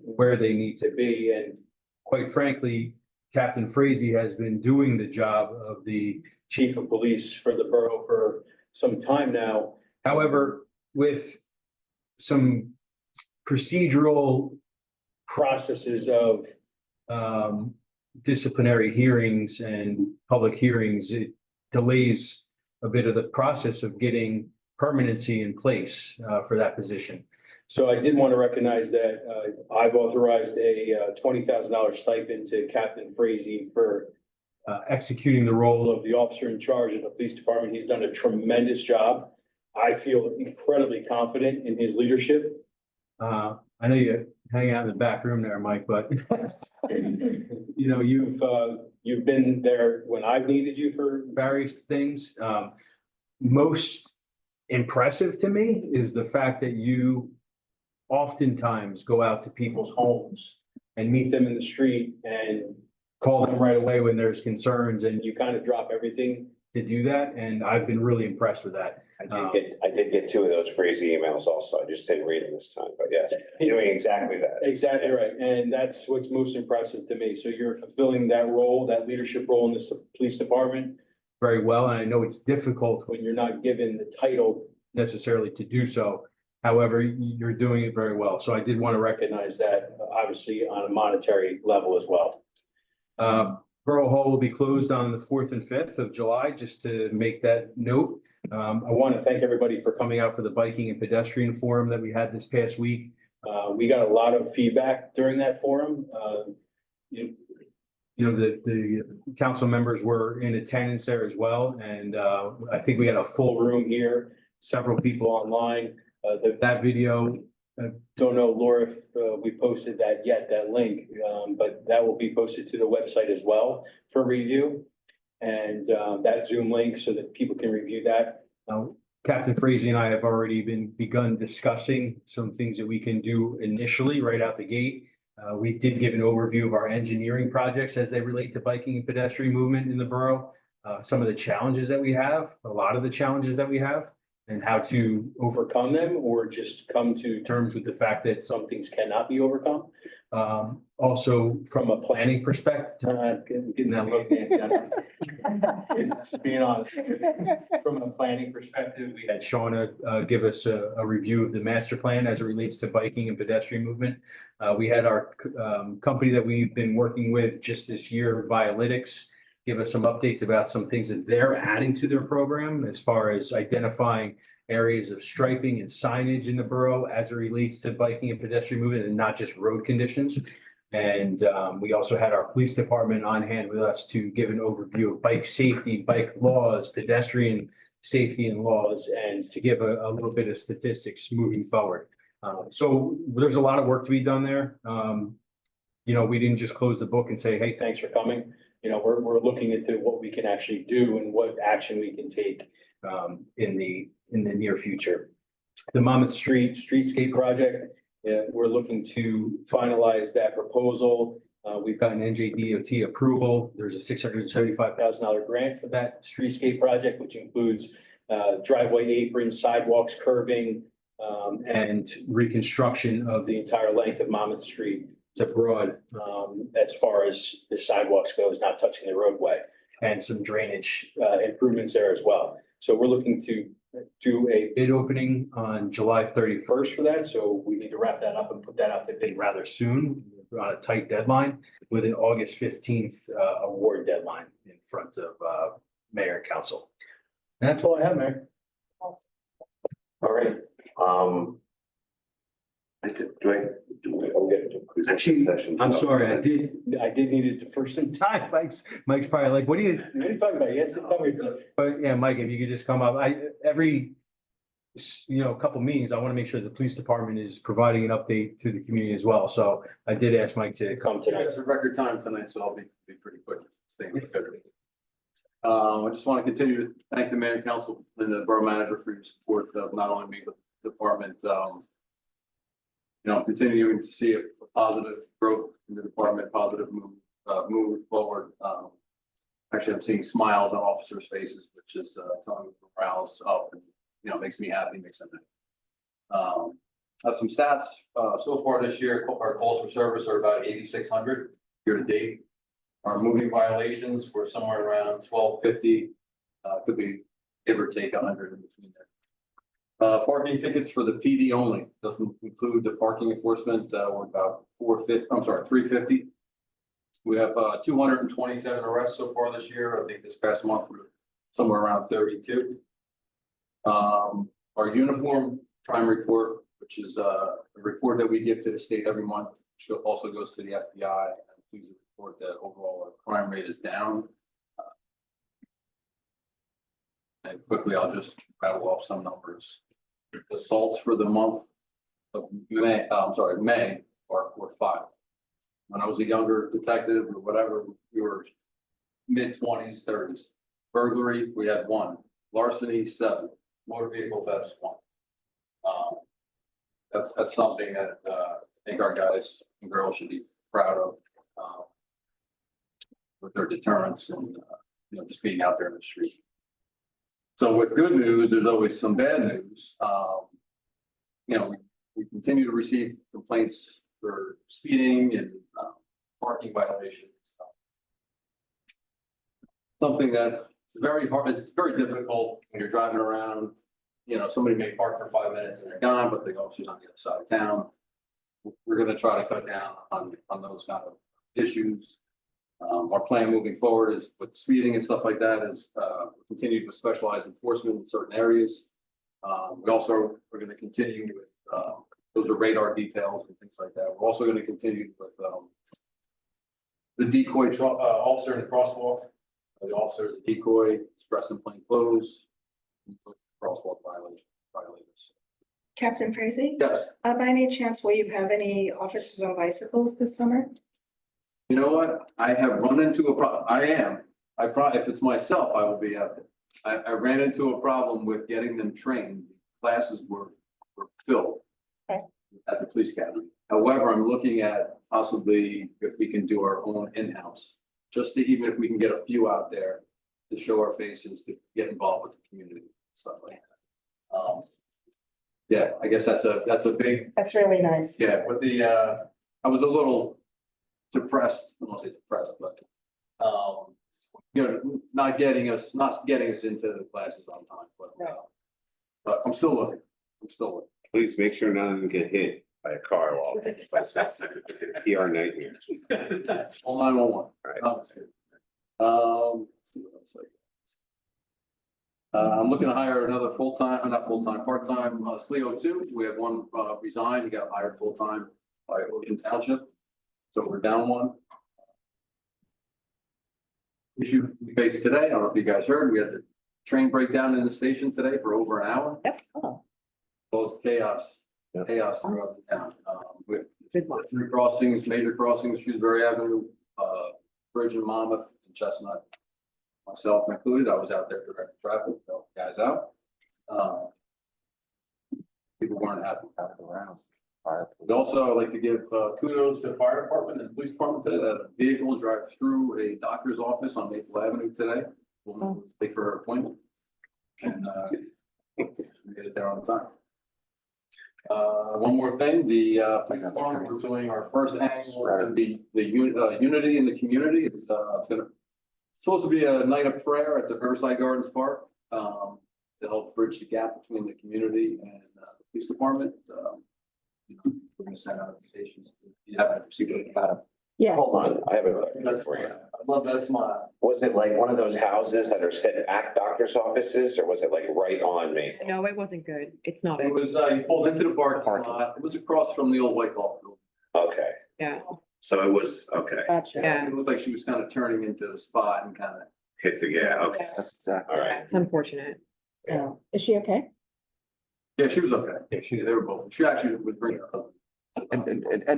where they need to be. And quite frankly, Captain Frazee has been doing the job of the chief of police for the borough for some time now. However, with some procedural processes of disciplinary hearings and public hearings, it delays a bit of the process of getting permanency in place for that position. So I did want to recognize that I've authorized a $20,000 stipend to Captain Frazee for executing the role of the officer in charge of the police department. He's done a tremendous job. I feel incredibly confident in his leadership. I know you hang out in the back room there, Mike, but you know, you've been there when I've needed you for various things. Most impressive to me is the fact that you oftentimes go out to people's homes and meet them in the street and call them right away when there's concerns, and you kind of drop everything to do that. And I've been really impressed with that. I did get 2 of those Frazee emails also. I just didn't read them this time, but yes, doing exactly that. Exactly right. And that's what's most impressive to me. So you're fulfilling that role, that leadership role in this police department very well. And I know it's difficult when you're not given the title necessarily to do so. However, you're doing it very well. So I did want to recognize that, obviously on a monetary level as well. Borough Hall will be closed on the 4th and 5th of July, just to make that note. I want to thank everybody for coming out for the biking and pedestrian forum that we had this past week. We got a lot of feedback during that forum. You know, the council members were in attendance there as well. And I think we had a full room here, several people online. That video, I don't know, Laura, if we posted that yet, that link, but that will be posted to the website as well for review. And that Zoom link so that people can review that. Captain Frazee and I have already begun discussing some things that we can do initially right out the gate. We did give an overview of our engineering projects as they relate to biking and pedestrian movement in the borough. Some of the challenges that we have, a lot of the challenges that we have, and how to overcome them or just come to terms with the fact that some things cannot be overcome. Also, from a planning perspective, getting that look, Nancy, just being honest. From a planning perspective, we had Shauna give us a review of the master plan as it relates to biking and pedestrian movement. We had our company that we've been working with just this year, Violytics, give us some updates about some things that they're adding to their program as far as identifying areas of striping and signage in the borough as it relates to biking and pedestrian movement and not just road conditions. And we also had our police department on hand with us to give an overview of bike safety, bike laws, pedestrian safety and laws, and to give a little bit of statistics moving forward. So there's a lot of work to be done there. You know, we didn't just close the book and say, hey, thanks for coming. You know, we're looking into what we can actually do and what action we can take in the near future. The Monmouth Street Streetscape project, we're looking to finalize that proposal. We've gotten NJDOT approval. There's a $675,000 grant for that streetscape project, which includes driveway aprons, sidewalks, curbing, and reconstruction of the entire length of Monmouth Street to Broad, as far as the sidewalks goes, not touching the roadway, and some drainage improvements there as well. So we're looking to do a bid opening on July 31st for that. So we need to wrap that up and put that out to bid rather soon. We're on a tight deadline with an August 15th award deadline in front of mayor and council. That's all I have, Mayor. All right, Actually, session? I'm sorry, I did need it for some time. Mike's probably like, what are you talking about? Yes, but yeah, Mike, if you could just come up, every couple meetings, I want to make sure the police department is providing an update to the community as well. So I did ask Mike to come tonight. It's a record time tonight, so I'll be pretty quick. I just want to continue to thank the mayor and council and the borough manager for your support of not only me, but the department. Continuing to see a positive growth in the department, positive move forward. Actually, I'm seeing smiles on officers' faces, which is telling me morale's up and, makes me happy, makes them happy. I have some stats. So far this year, our calls for service are about 8,600 year to date. Our moving violations were somewhere around 1,250. Could be give or take 100 in between there. Parking tickets for the PD only, doesn't include the parking enforcement. We're about 350. We have 227 arrests so far this year. I think this past month we're somewhere around 32. Our uniform crime report, which is a report that we give to the state every month, which also goes to the FBI. Please report that overall our crime rate is down. And quickly, I'll just rattle off some numbers. Assaults for the month of May, May were 5. When I was a younger detective or whatever, we were mid-20s, 30s. Burglary, we had 1. Larceny, 7. Motor vehicle thefts, 1. That's something that I think our guys and girls should be proud of with their deterrence and just being out there in the street. So with good news, there's always some bad news. We continue to receive complaints for speeding and parking violations. Something that's very hard, it's very difficult when you're driving around. Somebody may park for 5 minutes and they're gone, but they go on the other side of town. We're going to try to cut down on those kind of issues. Our plan moving forward is with speeding and stuff like that is continue with specialized enforcement in certain areas. We also are going to continue with those are radar details and things like that. We're also going to continue with the decoy officer in the crosswalk. The officer, the decoy, dressed in plain clothes, crosswalk violators. Captain Frazee? Yes. By any chance, will you have any officers on bicycles this summer? You know what? I have run into a problem. If it's myself, I will be out there. I ran into a problem with getting them trained. Classes were filled at the police academy. However, I'm looking at possibly if we can do our own in-house, even if we can get a few out there to show our faces, to get involved with the community, stuff like that. Yeah, I guess that's a big. That's really nice. Yeah, with the I was a little depressed. I won't say depressed, but not getting us into the classes on time. But I'm still looking. Please make sure none of them get hit by a car while PR nightmare. All 911. Right. Let's see what else I'm looking to hire another part-time SLEO 2. We have one resign. He got hired full-time by Ocean Township. So we're down 1. Issue we faced today, I don't know if you guys heard, we had the train breakdown in the station today for over an hour. Yep. Oh. Caused chaos throughout the town. With 3 crossings, major crossings, Shrewsbury Avenue, Bridge in Monmouth and Chestnut. Myself included, I was out there directing traffic, so guys out. People weren't happy around. We'd also like to give kudos to the fire department and the police department today that a vehicle drive through a doctor's office on Maple Avenue today. We'll wait for her appointment. And we get it there on time. One more thing, the police department, we're doing our first annual, the Unity in the Community. It's supposed to be a night of prayer at the Riverside Gardens Park to help bridge the gap between the community and the police department. We're going to send out invitations. You haven't received it. Yeah. Hold on, I have a question for you. Love that smile. Was it like one of those houses that are set back doctor's offices, or was it like right on me? No, it wasn't good. It's not. It was, you pulled into the parking lot. It was across from the old White Claw building. Okay, Yeah. so it was, okay, Yeah. It looked like she was kind of turning into a spot and kind of. hit the gas, okay, That's exactly. all right. It's unfortunate. So, is she okay? Yeah, she was okay. Yeah, they were both. She actually was bringing her husband.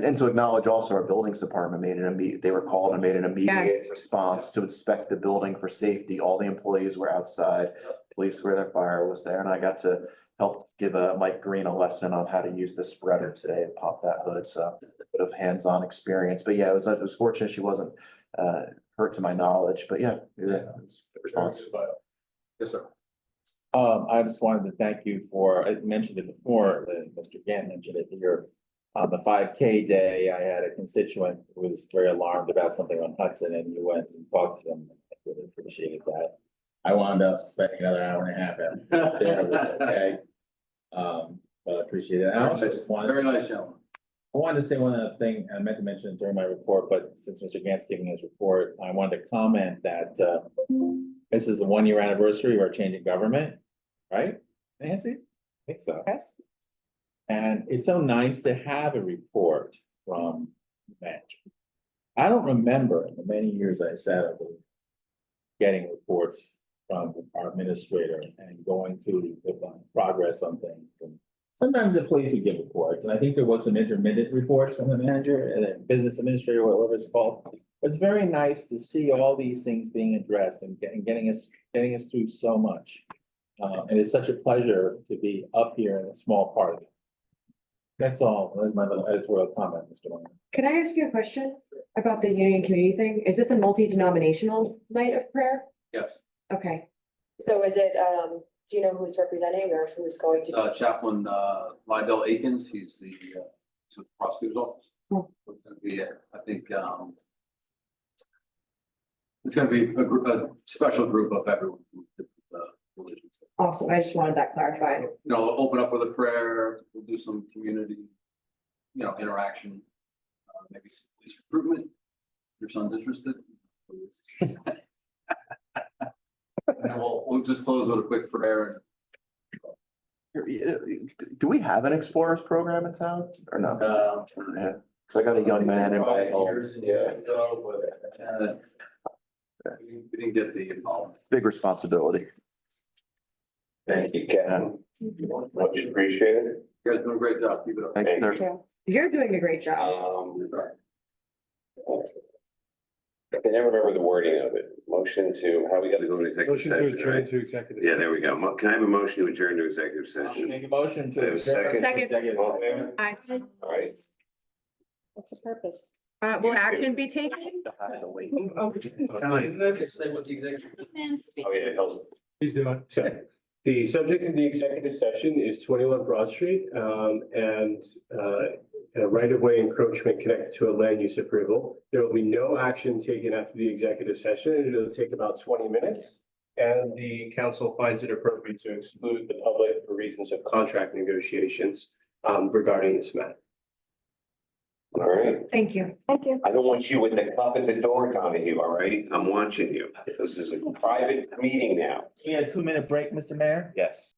And to acknowledge also our buildings department made they were called and made an immediate Yes. response to inspect the building for safety. All the employees were outside. Police were there, fire was there, and I got to help give Mike Green a lesson on how to use the spreader today and pop that hood. So a bit of hands-on experience, but yeah, it was fortunate she wasn't hurt to my knowledge, but yeah. It was a good response. Yes, sir. I just wanted to thank you for, I mentioned it before, Mr. Gann mentioned it here. On the 5K day, I had a constituent who was very alarmed about something on Hudson, and you went and talked to them. I really appreciated that. I wound up spending another hour and a half out there, which was okay. But I appreciate it. I also just wanted. Very nice gentleman. I wanted to say one other thing, and I meant to mention it during my report, but since Mr. Gant's giving his report, I wanted to comment that this is the 1 year anniversary of our change in government, right, Nancy? I think so. Yes. And it's so nice to have a report from the manager. I don't remember in the many years I sat over getting reports from our administrator and going through the progress on things. And sometimes the police would give reports, and I think there was some intermittent reports from the manager and then business administrator, whatever it's called. It's very nice to see all these things being addressed and getting us through so much. And it's such a pleasure to be up here in a small part of it. That's all. That's my little editorial comment, Mr. Lawyer. Can I ask you a question about the union community thing? Is this a multi-denominational night of prayer? Yes, Okay. So is it, do you know who's representing or who's going to? Chaplain, Lydell Akins, he's the, he's with the prosecutor's office. Oh. It's gonna be, I think, it's gonna be a special group of everyone from different, religions. Awesome. I just wanted that clarified. You know, open up with a prayer, we'll do some community, interaction, maybe some police recruitment. If your son's interested. And we'll just close with a quick prayer. Do we have an Explorers program in town or no? Yeah, cause I got a young man in my home. Years and years ago, but, we didn't get the involvement. Big responsibility. Thank you, Ken. Much appreciated. You guys doing a great job. Keep it up. Thank you, sir. You're doing a great job. I can never remember the wording of it. Motion to, how we gotta go to executive Motion to session, adjourn right? to executive. Yeah, there we go. Can I have a motion to adjourn to executive session? Make a motion Do I have to. a second? Second. All in favor? Aye. All right. What's the purpose? Will action be taken? Say what the executive. Oh, yeah, Hills. Please do it. So the subject of the executive session is 21 Broad Street, and a right-of-way encroachment connected to a land use approval. There will be no action taken after the executive session, and it'll take about 20 minutes. And the council finds it appropriate to exclude the public for reasons of contract negotiations regarding this matter. All right. Thank you. Thank you. I don't want you with the cup at the door, Donahue, all right? I'm watching you. This is a private meeting now. We had a 2-minute break, Mr. Mayor? Yes.